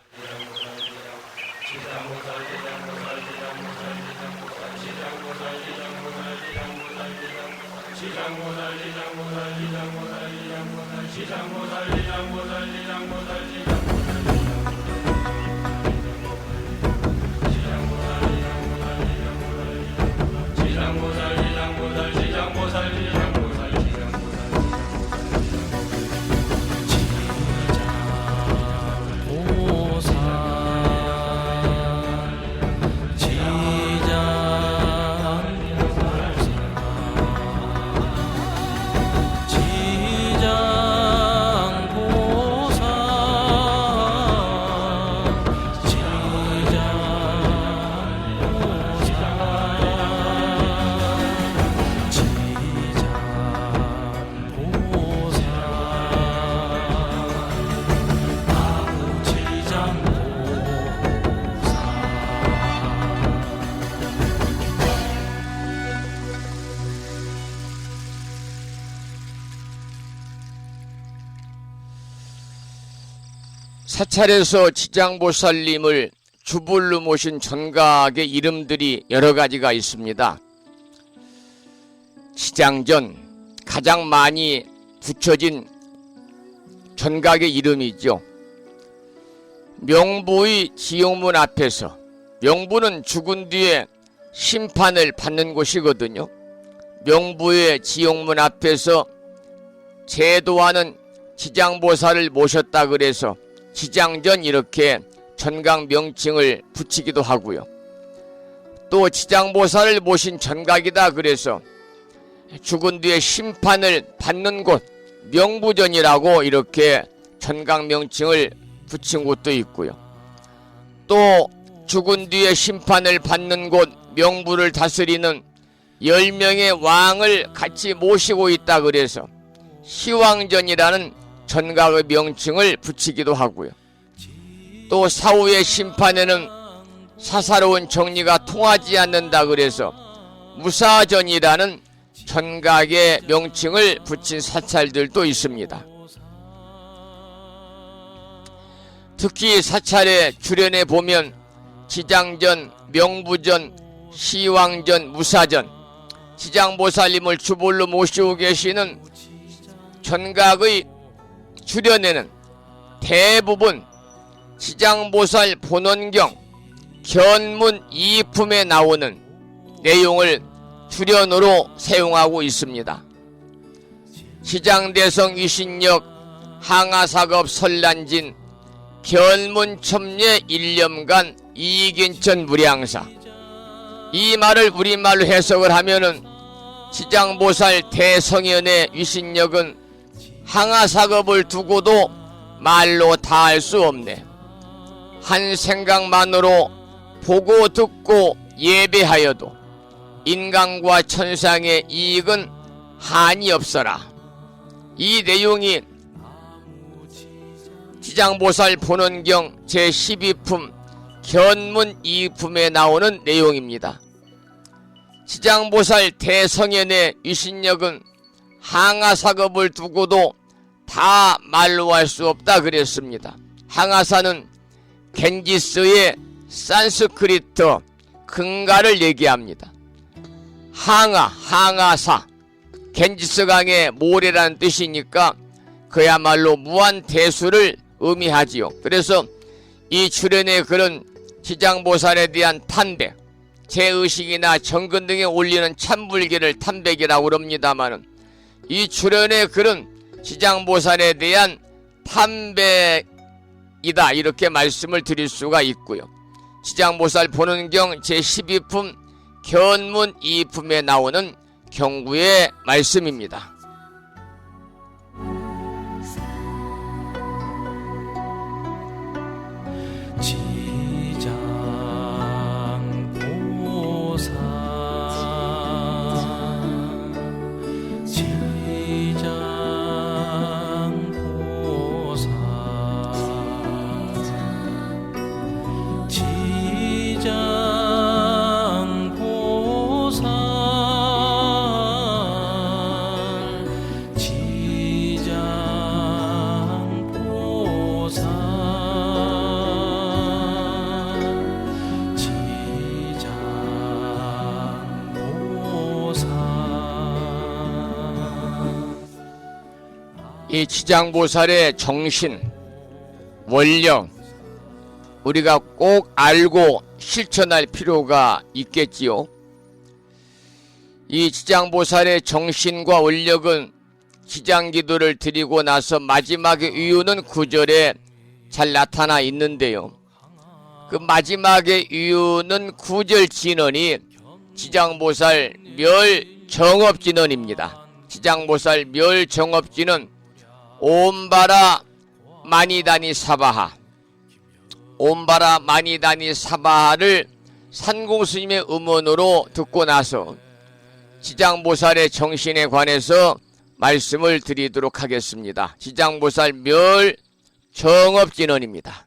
사찰에서 지장보살님을 주불로 모신 전각의 이름들이 여러 가지가 있습니다. 지장전, 가장 많이 붙여진 전각의 이름이죠. 명부의 지용문 앞에서, 명부는 죽은 뒤에 심판을 받는 곳이거든요. 명부의 지용문 앞에서 제도하는 지장보살을 모셨다 그래서 지장전 이렇게 전각 명칭을 붙이기도 하고요. 또 지장보살을 모신 전각이다 그래서 죽은 뒤에 심판을 받는 곳 명부전이라고 이렇게 전각 명칭을 붙인 곳도 있고요. 또 죽은 뒤에 심판을 받는 곳 명부를 다스리는 10명의 왕을 같이 모시고 있다 그래서 시왕전이라는 전각의 명칭을 붙이기도 하고요. 또 사후의 심판에는 사사로운 정리가 통하지 않는다 그래서 무사전이라는 전각의 명칭을 붙인 사찰들도 있습니다. 특히 사찰의 주련에 보면 지장전, 명부전, 시왕전, 무사전, 지장보살님을 주볼로 모시고 계시는 전각의 주련에는 대부분 지장보살 본원경 견문 이품에 나오는 내용을 주련으로 사용하고 있습니다. 시장대성 위신역 항아사급 설란진 견문첨례 1년간 이익인천 무량사, 이 말을 우리말로 해석을 하면은 지장보살 대성현의 위신역은 항아사급을 두고도 말로 다 할 수 없네. 한 생각만으로 보고 듣고 예배하여도 인간과 천상의 이익은 한이 없어라. 이 내용이 지장보살 본원경 제12품 견문 2품에 나오는 내용입니다. 지장보살 대성현의 위신력은 항아사급을 두고도 다 말로 할 수 없다 그랬습니다. 항아사는 겐지스의 산스크리트 근가를 얘기합니다. 항아사, 겐지스강의 모래라는 뜻이니까 그야말로 무한대수를 의미하지요. 그래서 이 출연의 글은 지장보살에 대한 탄백, 제의식이나 정근 등에 올리는 참불기를 탄백이라고 그럽니다마는 이 출연의 글은 지장보살에 대한 탄백이다 이렇게 말씀을 드릴 수가 있고요. 지장보살 본원경 제12품 견문 2품에 나오는 경구의 말씀입니다. 이 지장보살의 정신, 원력, 우리가 꼭 알고 실천할 필요가 있겠지요. 이 지장보살의 정신과 원력은 지장기도를 드리고 나서 마지막에 이유는 구절에 잘 나타나 있는데요. 그 마지막의 이유는 구절 진언이 지장보살 멸정업진언입니다. 지장보살 멸정업진언 옴바라 마니다니 사바하, 옴바라 마니다니 사바하를 산공스님의 음원으로 듣고 나서 지장보살의 정신에 관해서 말씀을 드리도록 하겠습니다. 지장보살 멸정업진언입니다.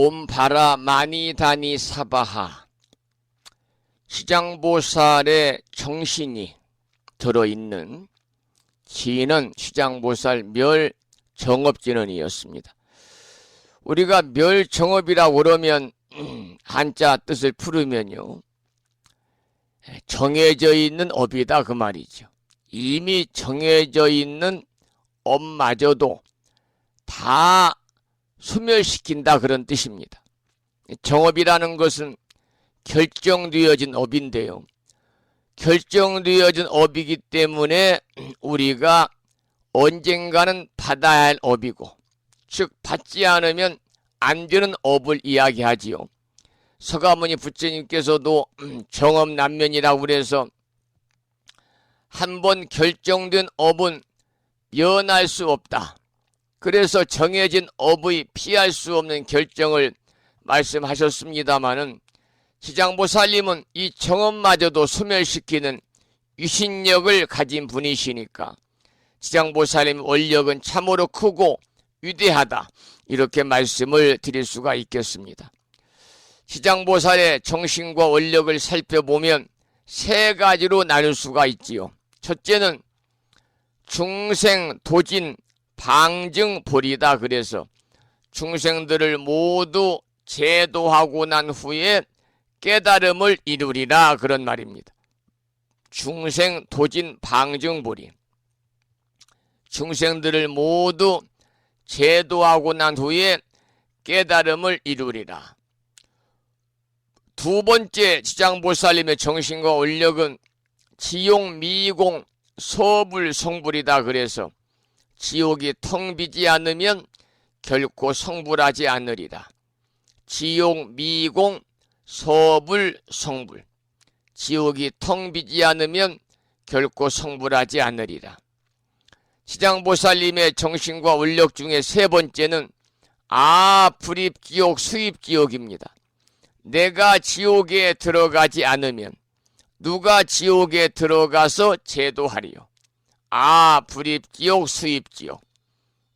옴바라 마니다니 사바하, 시장보살의 정신이 들어있는 진은 시장보살 멸정업진언이었습니다. 우리가 멸정업이라고 그러면 한자 뜻을 풀으면요, 정해져 있는 업이다 그 말이죠. 이미 정해져 있는 업마저도 다 소멸시킨다 그런 뜻입니다. 정업이라는 것은 결정되어진 업인데요, 결정되어진 업이기 때문에 우리가 언젠가는 받아야 할 업이고, 즉 받지 않으면 안 되는 업을 이야기하지요. 서가모니 부처님께서도 정업난면이라고 그래서 한번 결정된 업은 면할 수 없다, 그래서 정해진 업의 피할 수 없는 결정을 말씀하셨습니다마는, 시장보살님은 이 정업마저도 소멸시키는 유신력을 가진 분이시니까 시장보살님 원력은 참으로 크고 위대하다, 이렇게 말씀을 드릴 수가 있겠습니다. 시장보살의 정신과 원력을 살펴보면 세 가지로 나눌 수가 있지요. 첫째는 중생, 도진, 방증, 보리다. 그래서 중생들을 모두 제도하고 난 후에 깨달음을 이루리라, 그런 말입니다. 중생, 도진, 방증, 보리. 중생들을 모두 제도하고 난 후에 깨달음을 이루리라. 두 번째 지장보살님의 정신과 원력은 지용, 미공, 서불, 성불이다. 그래서 지옥이 텅 비지 않으면 결코 성불하지 않으리라. 지용, 미공, 서불, 성불. 지옥이 텅 비지 않으면 결코 성불하지 않으리라. 시장보살님의 정신과 원력 중에 세 번째는 불입지옥, 수입지옥입니다. 내가 지옥에 들어가지 않으면 누가 지옥에 들어가서 제도하리요. 불입지옥, 수입지옥.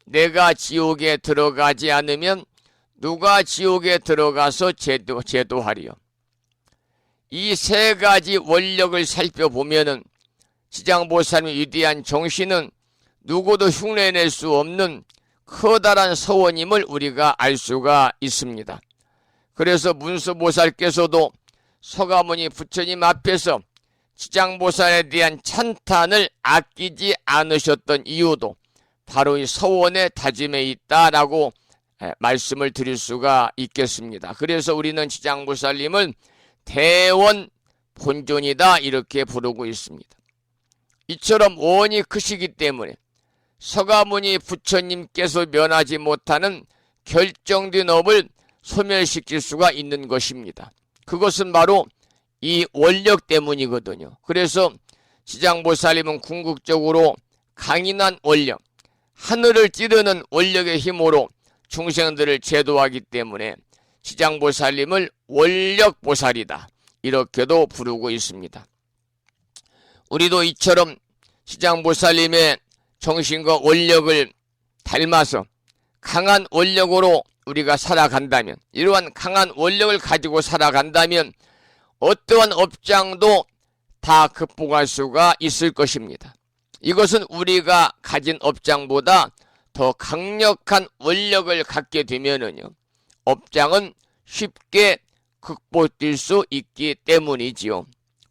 내가 지옥에 들어가지 않으면 누가 지옥에 들어가서 제도하리요. 이 세 가지 원력을 살펴보면은 지장보살님의 위대한 정신은 누구도 흉내낼 수 없는 커다란 서원임을 우리가 알 수가 있습니다. 그래서 문수보살께서도 서가모니 부처님 앞에서 지장보살에 대한 찬탄을 아끼지 않으셨던 이유도 바로 이 서원의 다짐에 있다라고 말씀을 드릴 수가 있겠습니다. 그래서 우리는 지장보살님을 대원 본존이다, 이렇게 부르고 있습니다. 이처럼 원이 크시기 때문에 서가모니 부처님께서 면하지 못하는 결정된 업을 소멸시킬 수가 있는 것입니다. 그것은 바로 이 원력 때문이거든요. 그래서 지장보살님은 궁극적으로 강인한 원력, 하늘을 찌르는 원력의 힘으로 중생들을 제도하기 때문에 지장보살님을 원력보살이다, 이렇게도 부르고 있습니다. 우리도 이처럼 지장보살님의 정신과 원력을 닮아서 강한 원력으로 우리가 살아간다면, 이러한 강한 원력을 가지고 살아간다면 어떠한 업장도 다 극복할 수가 있을 것입니다. 이것은 우리가 가진 업장보다 더 강력한 원력을 갖게 되면은요, 업장은 쉽게 극복될 수 있기 때문이지요.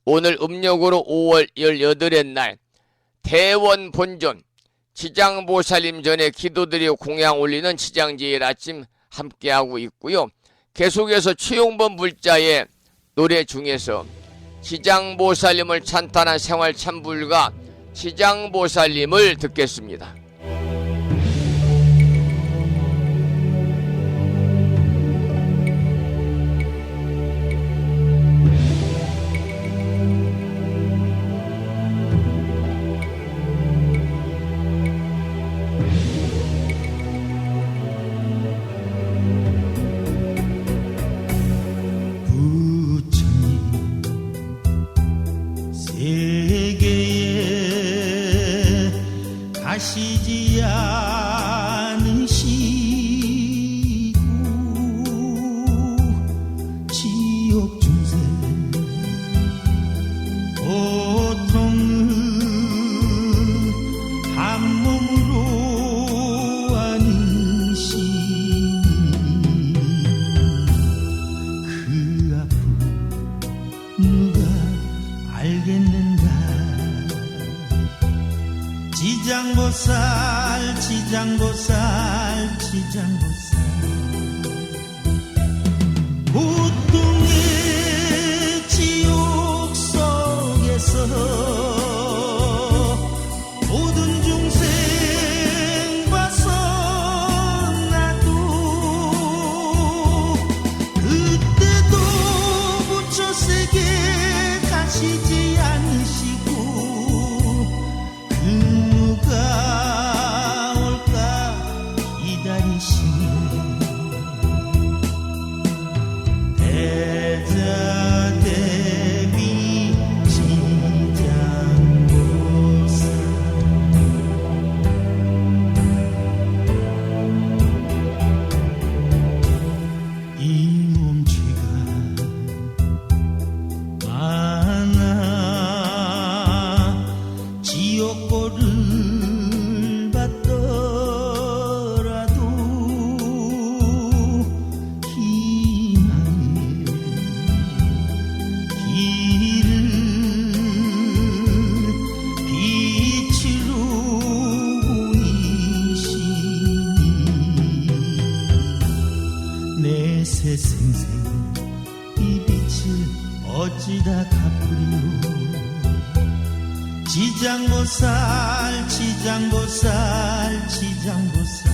오늘 음력으로 5월 18의 날 대원 본존 지장보살님 전에 기도드리고 공양 올리는 지장제일 아침 함께하고 있고요. 계속해서 최용범 불자의 노래 중에서 지장보살님을 찬탄한 생활 참불가 지장보살님을 듣겠습니다. 세계에 가시 지장보살 지장보살 고통의 지옥 속에서 모든 중생 벗어나도 그때도 부처 세계 가시지 않으시고 누가 올까 기다리시니 대자대비 지장보살 이 몸체가 많아 지옥고를 받더라도 희망의 길을 빛으로 보이시니 내 새생생 이 빛을 어찌다 갚으리요 지장보살 지장보살 지장보살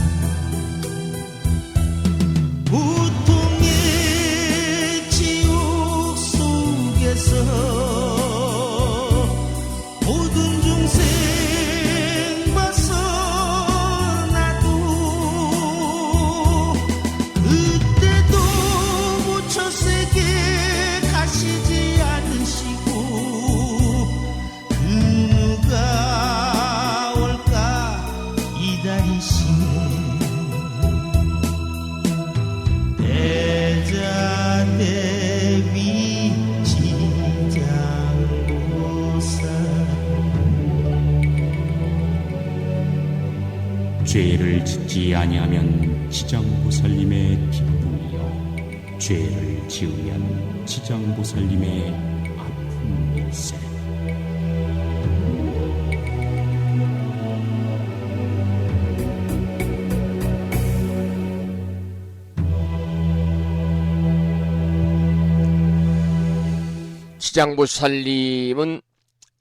고통의 지옥 속에서 모든 중생 벗어나도 그때도 부처 세계 가시지 않으시고 누가 올까 기다리시네 대자대비 지장보살 죄를 짓지 아니하면 지장보살님의 기쁨이요 죄를 지으면 지장보살님의 아픔일세. 지장보살님은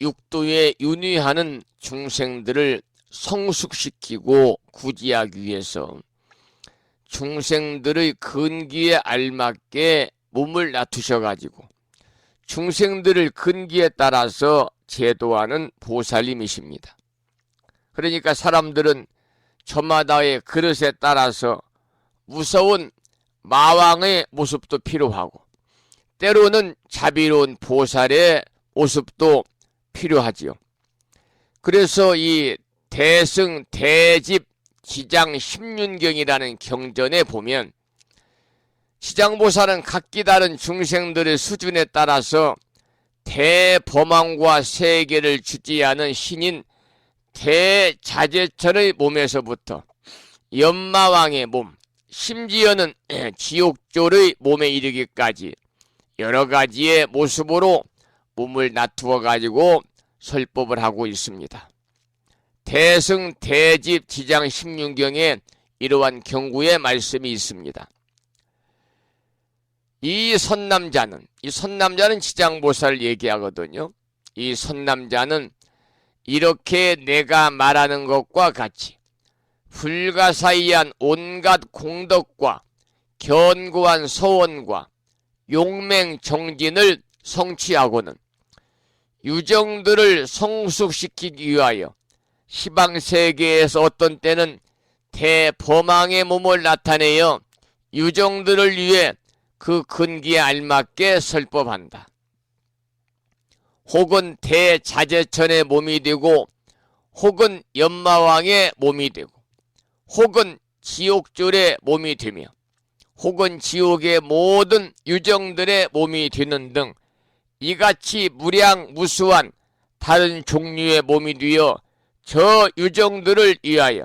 육도에 윤회하는 중생들을 성숙시키고 구제하기 위해서 중생들의 근기에 알맞게 몸을 낮추셔가지고 중생들을 근기에 따라서 제도하는 보살님이십니다. 그러니까 사람들은 저마다의 그릇에 따라서 무서운 마왕의 모습도 필요하고 때로는 자비로운 보살의 모습도 필요하지요. 그래서 이 대승 대집 지장 십륜경이라는 경전에 보면 지장보살은 각기 다른 중생들의 수준에 따라서 대범왕과 세계를 주지하는 신인 대자재천의 몸에서부터 연마왕의 몸, 심지어는 지옥졸의 몸에 이르기까지 여러 가지의 모습으로 몸을 낮추어 가지고 설법을 하고 있습니다. 대승 대집 지장 십륜경에 이러한 경구의 말씀이 있습니다. 이 선남자는 지장보살 얘기하거든요. 이 선남자는 이렇게 내가 말하는 것과 같이 불가사의한 온갖 공덕과 견고한 서원과 용맹정진을 성취하고는 유정들을 성숙시키기 위하여 시방세계에서 어떤 때는 대범왕의 몸을 나타내어 유정들을 위해 그 근기에 알맞게 설법한다. 혹은 대자재천의 몸이 되고 혹은 연마왕의 몸이 되고 혹은 지옥졸의 몸이 되며 혹은 지옥의 모든 유정들의 몸이 되는 등 이같이 무량무수한 다른 종류의 몸이 되어 저 유정들을 위하여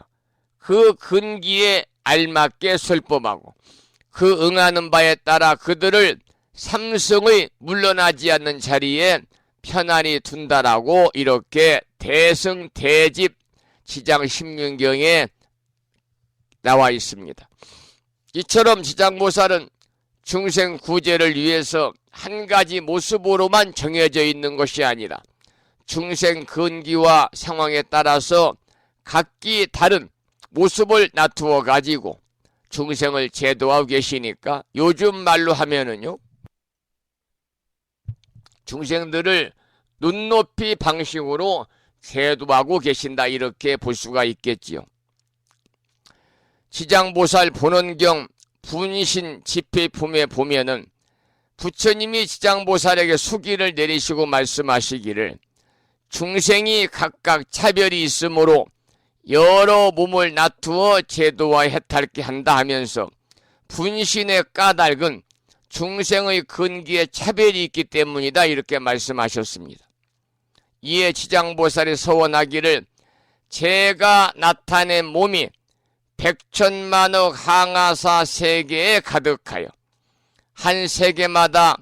그 근기에 알맞게 설법하고 그 응하는 바에 따라 그들을 삼승의 물러나지 않는 자리에 편안히 둔다라고 이렇게 대승 대집 지장 십륜경에 나와 있습니다. 이처럼 지장보살은 중생 구제를 위해서 한 가지 모습으로만 정해져 있는 것이 아니라 중생 근기와 상황에 따라서 각기 다른 모습을 나투어 가지고 중생을 제도하고 계시니까 요즘 말로 하면은요, 중생들을 눈높이 방식으로 제도하고 계신다, 이렇게 볼 수가 있겠지요. 지장보살 본원경 분신 집필품에 보면은 부처님이 지장보살에게 수기를 내리시고 말씀하시기를 중생이 각각 차별이 있으므로 여러 몸을 나투어 제도와 해탈케 한다 하면서 분신의 까닭은 중생의 근기에 차별이 있기 때문이다, 이렇게 말씀하셨습니다. 이에 지장보살이 서원하기를 제가 나타낸 몸이 백천만억 항아사 세계에 가득하여 한 세계마다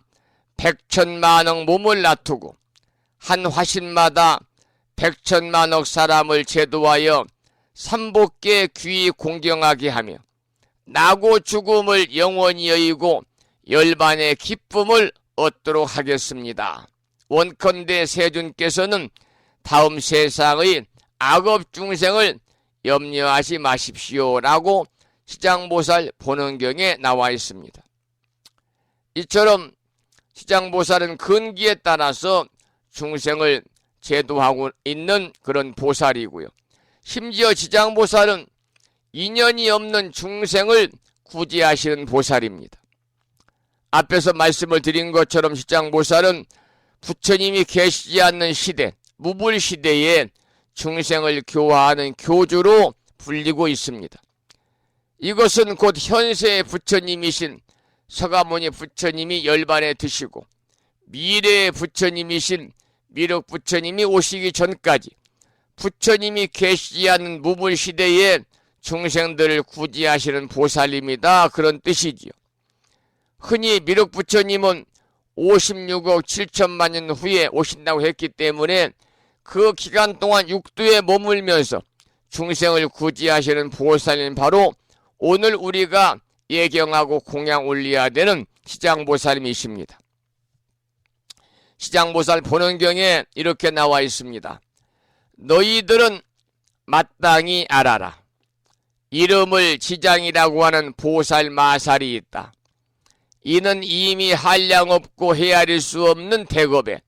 백천만억 몸을 나투고 한 화신마다 백천만억 사람을 제도하여 삼복계 귀히 공경하게 하며 나고 죽음을 영원히 여의고 열반의 기쁨을 얻도록 하겠습니다. 원컨대 세존께서는 다음 세상의 악업 중생을 염려하지 마십시오라고 지장보살 본원경에 나와 있습니다. 이처럼 지장보살은 근기에 따라서 중생을 제도하고 있는 그런 보살이고요. 심지어 지장보살은 인연이 없는 중생을 구제하시는 보살입니다. 앞에서 말씀을 드린 것처럼 지장보살은 부처님이 계시지 않는 시대, 무불시대에 중생을 교화하는 교주로 불리고 있습니다. 이것은 곧 현세의 부처님이신 서가모니 부처님이 열반에 드시고 미래의 부처님이신 미륵 부처님이 오시기 전까지 부처님이 계시지 않는 무불시대에 중생들을 구제하시는 보살입니다, 그런 뜻이지요. 흔히 미륵 부처님은 56억 7천만 년 후에 오신다고 했기 때문에 그 기간 동안 육도에 머물면서 중생을 구제하시는 보살인 바로 오늘 우리가 예경하고 공양 올려야 되는 지장보살님이십니다. 지장보살 본원경에 이렇게 나와 있습니다. 너희들은 마땅히 알아라. 이름을 지장이라고 하는 보살 마살이 있다. 이는 이미 한량없고 헤아릴 수 없는 대겁에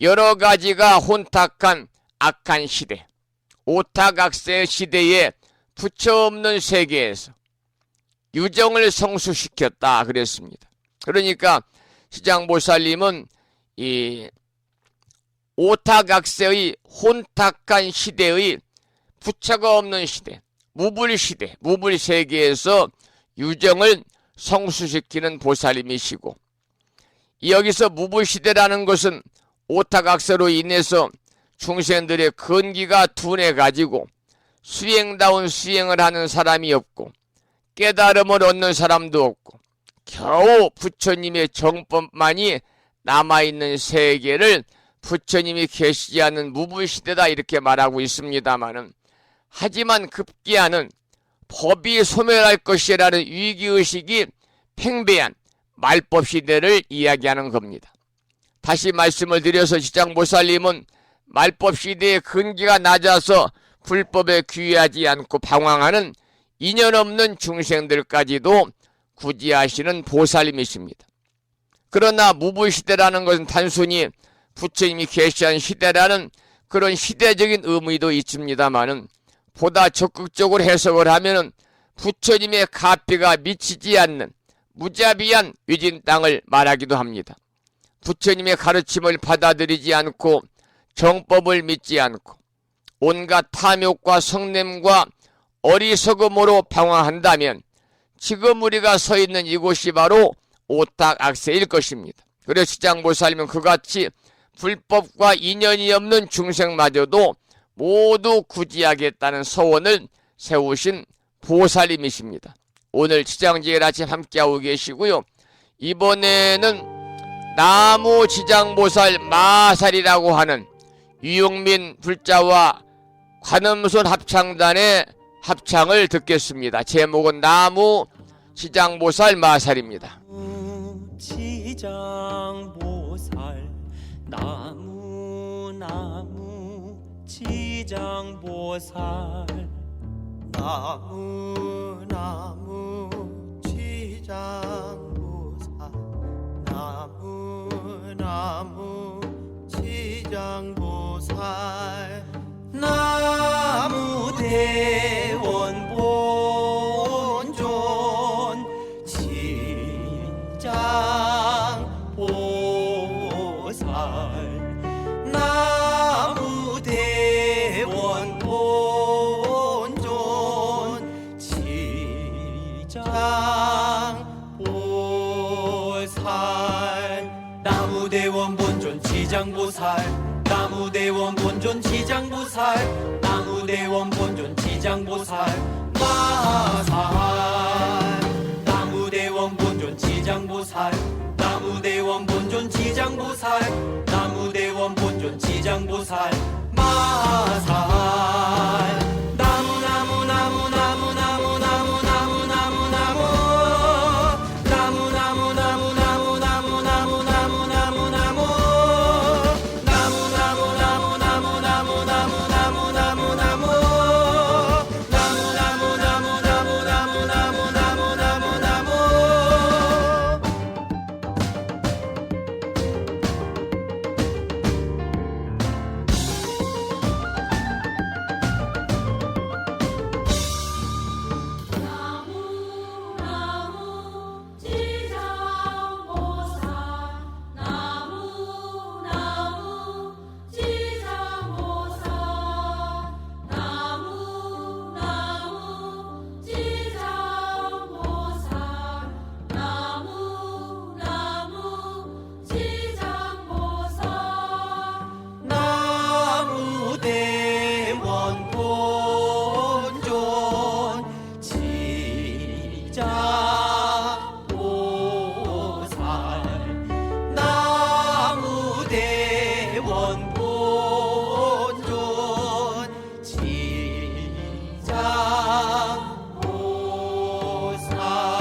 여러 가지가 혼탁한 악한 시대, 오탁악세 시대에 부처 없는 세계에서 유정을 성수시켰다 그랬습니다. 그러니까 지장보살님은 이 오탁악세의 혼탁한 시대의 부처가 없는 시대, 무불시대, 무불세계에서 유정을 성수시키는 보살님이시고, 여기서 무불시대라는 것은 오탁악세로 인해서 중생들의 근기가 둔해가지고 수행다운 수행을 하는 사람이 없고 깨달음을 얻는 사람도 없고 겨우 부처님의 정법만이 남아있는 세계를 부처님이 계시지 않는 무불시대다, 이렇게 말하고 있습니다마는, 하지만 급기야는 법이 소멸할 것이라는 위기의식이 팽배한 말법시대를 이야기하는 겁니다. 다시 말씀을 드려서 지장보살님은 말법시대의 근기가 낮아서 불법에 귀의하지 않고 방황하는 인연 없는 중생들까지도 구제하시는 보살님이십니다. 그러나 무불시대라는 것은 단순히 부처님이 계시한 시대라는 그런 시대적인 의미도 있습니다마는, 보다 적극적으로 해석을 하면은 부처님의 가피가 미치지 않는 무자비한 위진 땅을 말하기도 합니다. 부처님의 가르침을 받아들이지 않고 정법을 믿지 않고 온갖 탐욕과 성냄과 어리석음으로 방황한다면 지금 우리가 서 있는 이곳이 바로 오탁악세일 것입니다. 그래서 지장보살님은 그같이 불법과 인연이 없는 중생마저도 모두 구제하겠다는 서원을 세우신 보살님이십니다. 오늘 지장제일 아침 함께하고 계시고요. 이번에는 나무 지장보살 마살이라고 하는 유용민 불자와 관음손 합창단의 합창을 듣겠습니다. 제목은 나무 지장보살 마살입니다. 지장보살 나무 지장보살 나무 지장보살 나무 지장보살 나무 대원 본존 지장보살 나무 대원 본존 지장보살 나무대원 본존 지장보살 나무대원 본존 지장보살 나무대원 본존 지장보살 마살 나무대원 본존 지장보살 나무대원 본존 지장보살 나무대원 본존 지장보살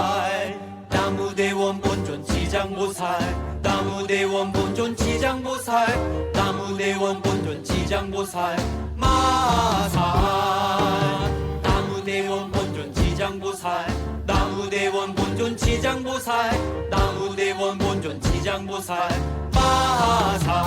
마살 나무대원 본존 지장보살 나무대원 본존 지장보살 마살 나무대원 본존 지장보살 나무대원 본존 지장보살 나무대원 본존 지장보살 마살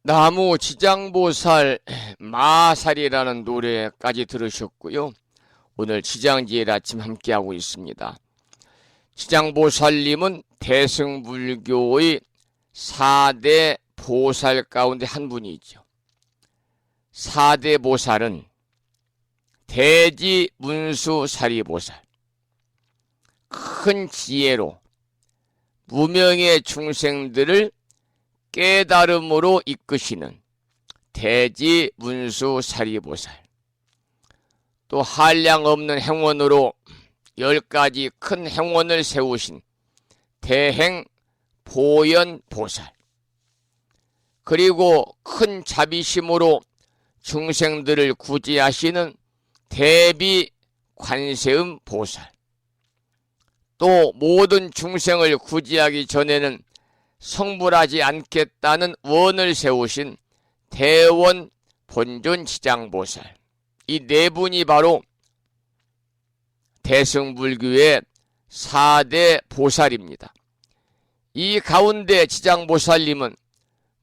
나무 지장보살 마살이라는 노래까지 들으셨고요. 오늘 지장지엘 아침 함께하고 있습니다. 지장보살님은 대승불교의 4대 보살 가운데 한 분이죠. 4대 보살은 대지문수사리보살, 큰 지혜로 무명의 중생들을 깨달음으로 이끄시는 대지문수사리보살, 또 한량없는 행원으로 10가지 큰 행원을 세우신 대행보현보살, 그리고 큰 자비심으로 중생들을 구제하시는 대비관세음보살, 또 모든 중생을 구제하기 전에는 성불하지 않겠다는 원을 세우신 대원본존지장보살, 이 네 분이 바로 대승불교의 4대 보살입니다. 이 가운데 지장보살님은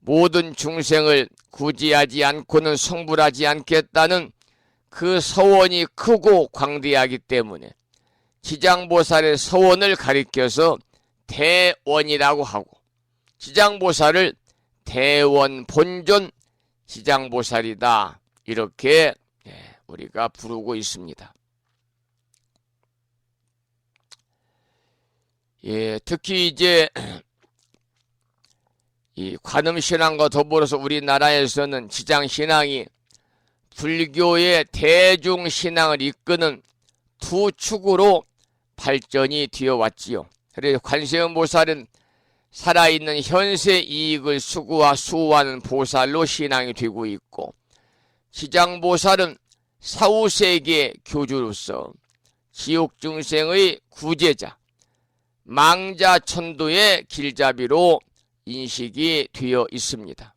모든 중생을 구제하지 않고는 성불하지 않겠다는 그 서원이 크고 광대하기 때문에 지장보살의 서원을 가리켜서 대원이라고 하고, 지장보살을 대원 본존 지장보살이다, 이렇게 우리가 부르고 있습니다. 특히 이제 이 관음신앙과 더불어서 우리나라에서는 지장신앙이 불교의 대중신앙을 이끄는 두 축으로 발전이 되어 왔지요. 그래서 관세음보살은 살아있는 현세 이익을 수호하는 보살로 신앙이 되고 있고, 지장보살은 사후세계 교주로서 지옥중생의 구제자, 망자천도의 길잡이로 인식이 되어 있습니다.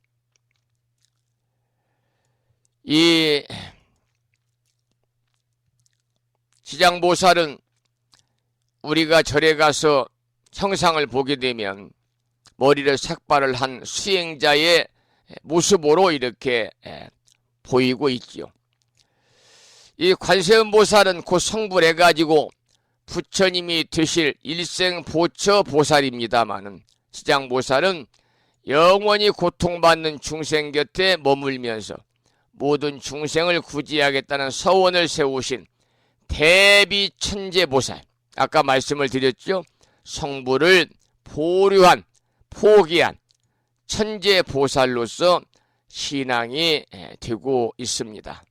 이 지장보살은 우리가 절에 가서 형상을 보게 되면 머리를 삭발을 한 수행자의 모습으로 이렇게 보이고 있지요. 이 관세음보살은 곧 성불해가지고 부처님이 되실 일생보처 보살입니다마는, 지장보살은 영원히 고통받는 중생 곁에 머물면서 모든 중생을 구제하겠다는 서원을 세우신 대비천재보살, 아까 말씀을 드렸죠. 성불을 포기한 천재보살로서 신앙이 되고 있습니다.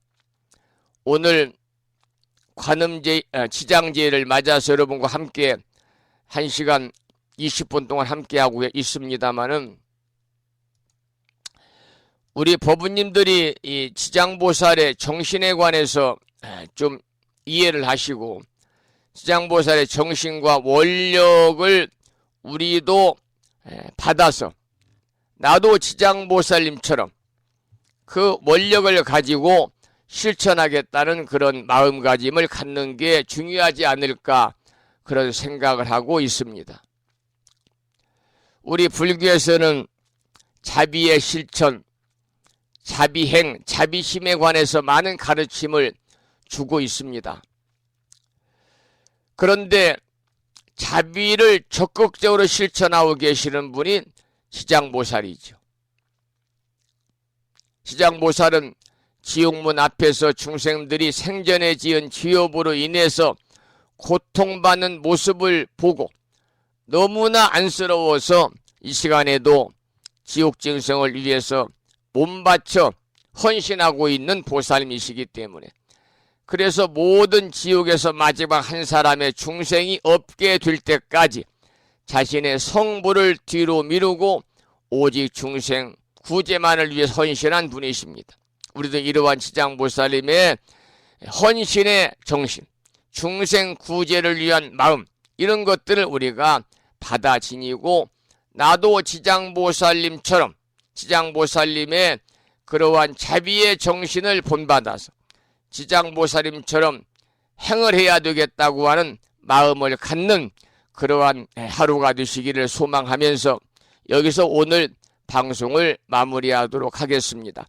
오늘 지장제를 맞아서 여러분과 함께 1시간 20분 동안 함께하고 있습니다마는, 우리 법부님들이 이 지장보살의 정신에 관해서 좀 이해를 하시고, 지장보살의 정신과 원력을 우리도 받아서 나도 지장보살님처럼 그 원력을 가지고 실천하겠다는 그런 마음가짐을 갖는 게 중요하지 않을까, 그런 생각을 하고 있습니다. 우리 불교에서는 자비의 실천, 자비행, 자비심에 관해서 많은 가르침을 주고 있습니다. 그런데 자비를 적극적으로 실천하고 계시는 분이 지장보살이죠. 지장보살은 지옥문 앞에서 중생들이 생전에 지은 죄업으로 인해서 고통받는 모습을 보고 너무나 안쓰러워서 이 시간에도 지옥증생을 위해서 몸바쳐 헌신하고 있는 보살님이시기 때문에, 그래서 모든 지옥에서 마지막 한 사람의 중생이 없게 될 때까지 자신의 성불을 뒤로 미루고 오직 중생 구제만을 위해 헌신한 분이십니다. 우리도 이러한 지장보살님의 헌신의 정신, 중생 구제를 위한 마음, 이런 것들을 우리가 받아 지니고, 나도 지장보살님처럼 지장보살님의 그러한 자비의 정신을 본받아서 지장보살님처럼 행을 해야 되겠다고 하는 마음을 갖는 그러한 하루가 되시기를 소망하면서 여기서 오늘 방송을 마무리하도록 하겠습니다.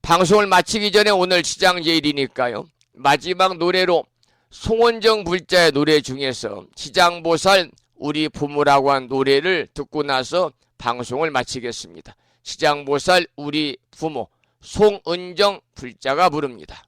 방송을 마치기 전에 오늘 지장제일이니까요, 마지막 노래로 송원정 불자의 노래 중에서 지장보살 우리 부모라고 한 노래를 듣고 나서 방송을 마치겠습니다. 지장보살 우리 부모, 송은정 불자가 부릅니다.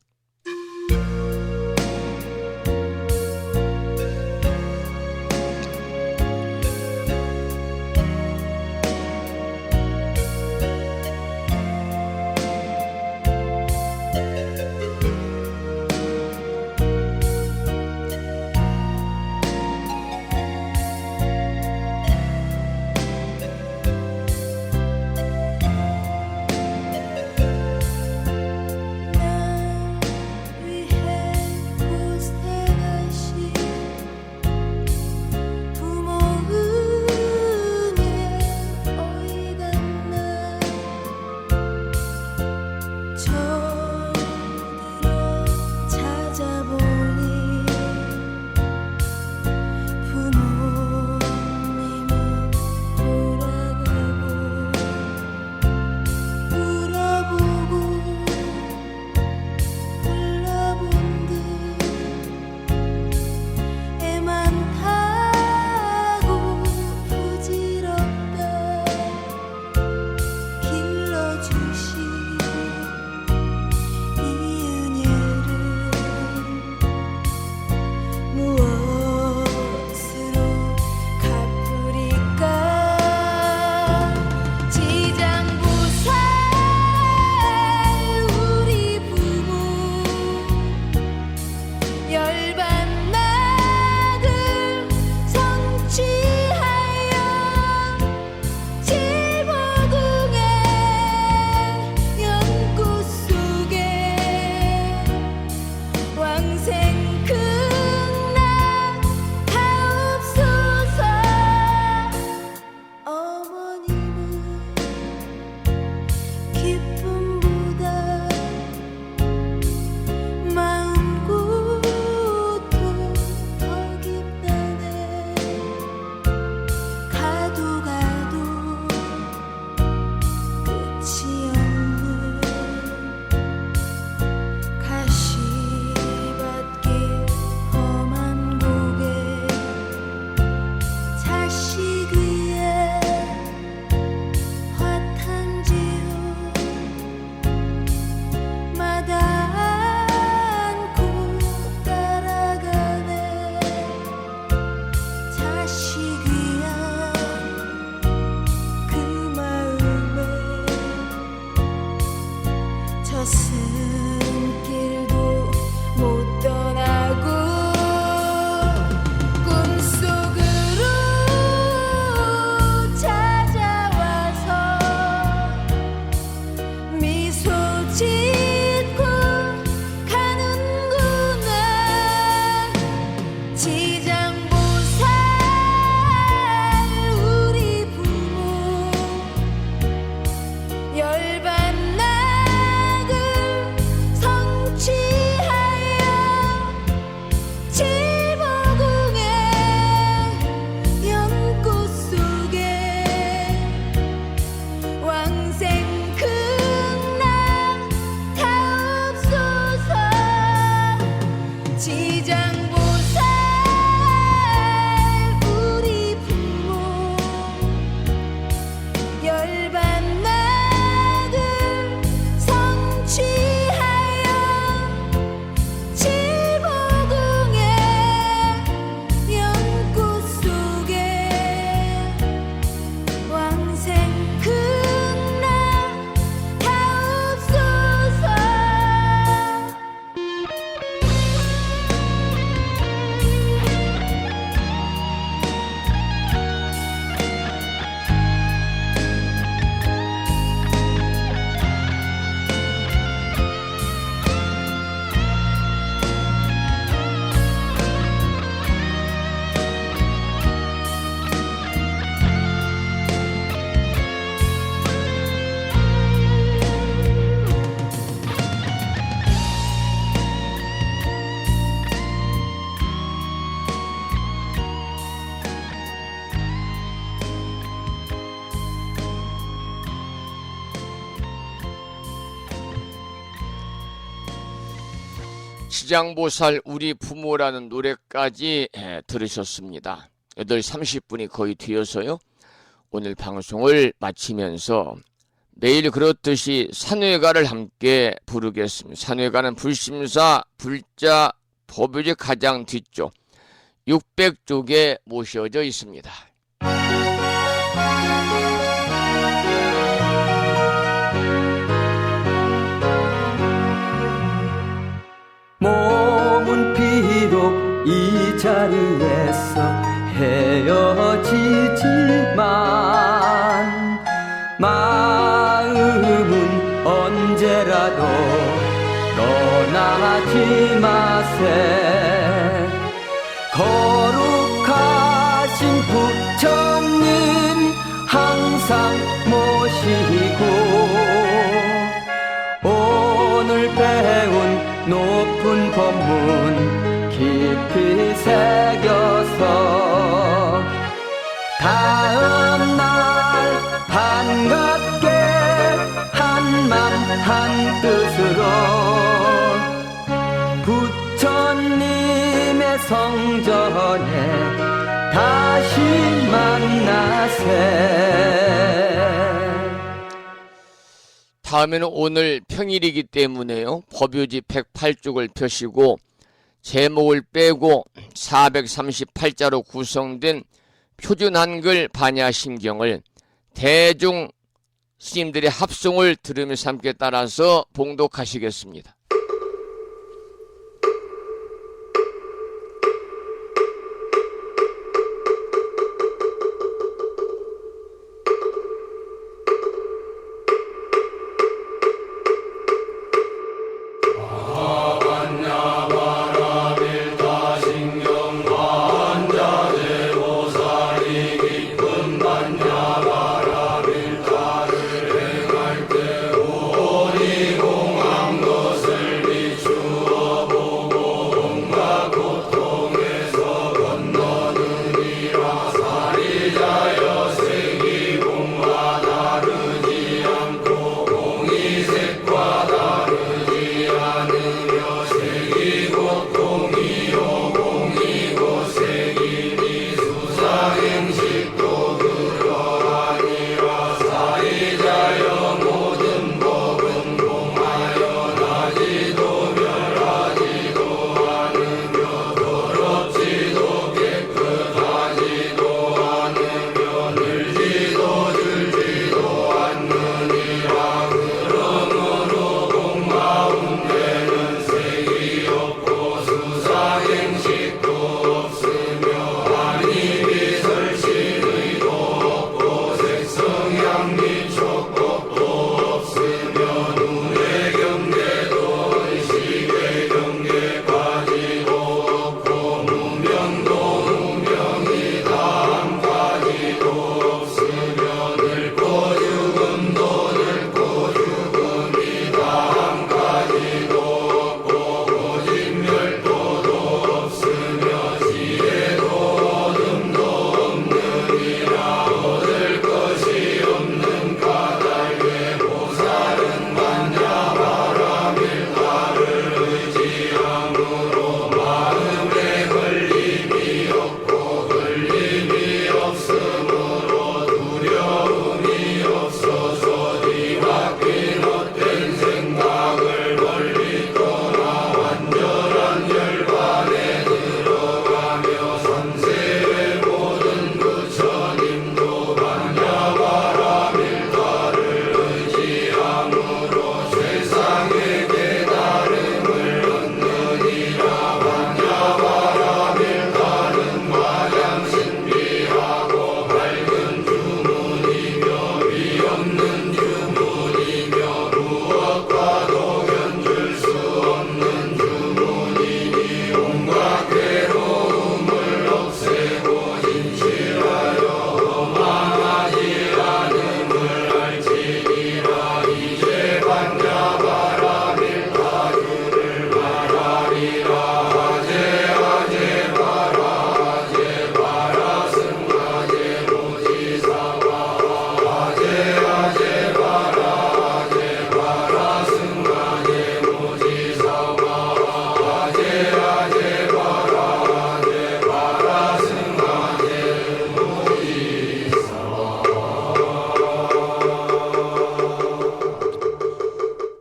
지장보살 우리 부모라는 노래까지 들으셨습니다. 8시 30분이 거의 뒤어서요. 오늘 방송을 마치면서 매일 그렇듯이 산회가를 함께 부르겠습니다. 산회가는 불심사 불자 법요제 가장 뒤쪽 600쪽에 모셔져 있습니다. 몸은 비록 이 자리에서 헤어지지만 마음은 언제라도 떠나지 마세. 거룩하신 부처님 항상 모시고 오늘 배운 높은 법문 깊이 새겨서 다음날 반갑게 한맘 한뜻으로 부처님의 성전에 다시 만나세. 다음에는 오늘 평일이기 때문에요. 법요지 108쪽을 펴시고 제목을 빼고 438자로 구성된 표준 한글 반야심경을 대중 스님들의 합송을 들으면서 함께 따라서 봉독하시겠습니다. 것을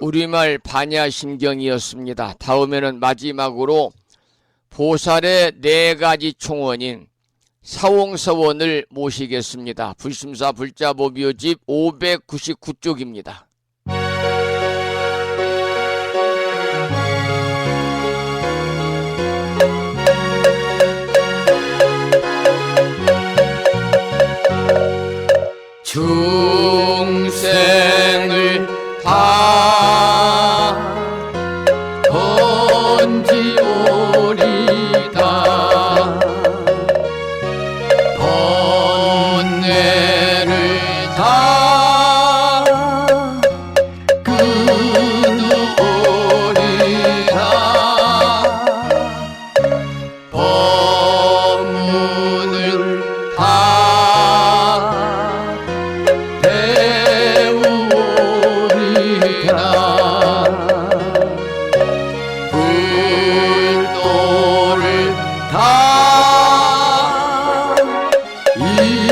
우리말 반야심경이었습니다. 다음에는 마지막으로 보살의 4가지 총원인 사홍서원을 모시겠습니다. 불심사 불자보비오집 599쪽입니다. 중생을 다 건지오리다 번뇌를 다 끊으오리다 법문을 다 배우오리다 불도를 다 이루리다.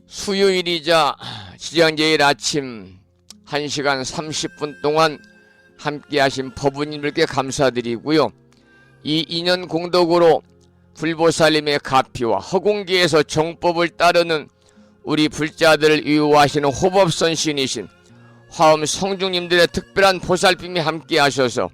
수요일이자 지장제일 아침 1시간 30분 동안 함께 하신 법부님들께 감사드리고요. 이 인연 공덕으로 불보살님의 가피와 허공기에서 정법을 따르는 우리 불자들을 위호하시는 호법선신이신 화엄 성중님들의 특별한 보살핌이 함께 하셔서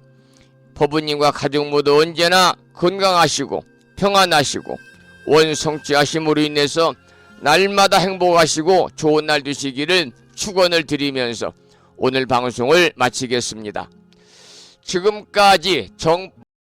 법부님과 가족 모두 언제나 건강하시고 평안하시고 원성취하심으로 인해서 날마다 행복하시고 좋은 날 되시기를 축원을 드리면서 오늘 방송을 마치겠습니다. 지금까지 정법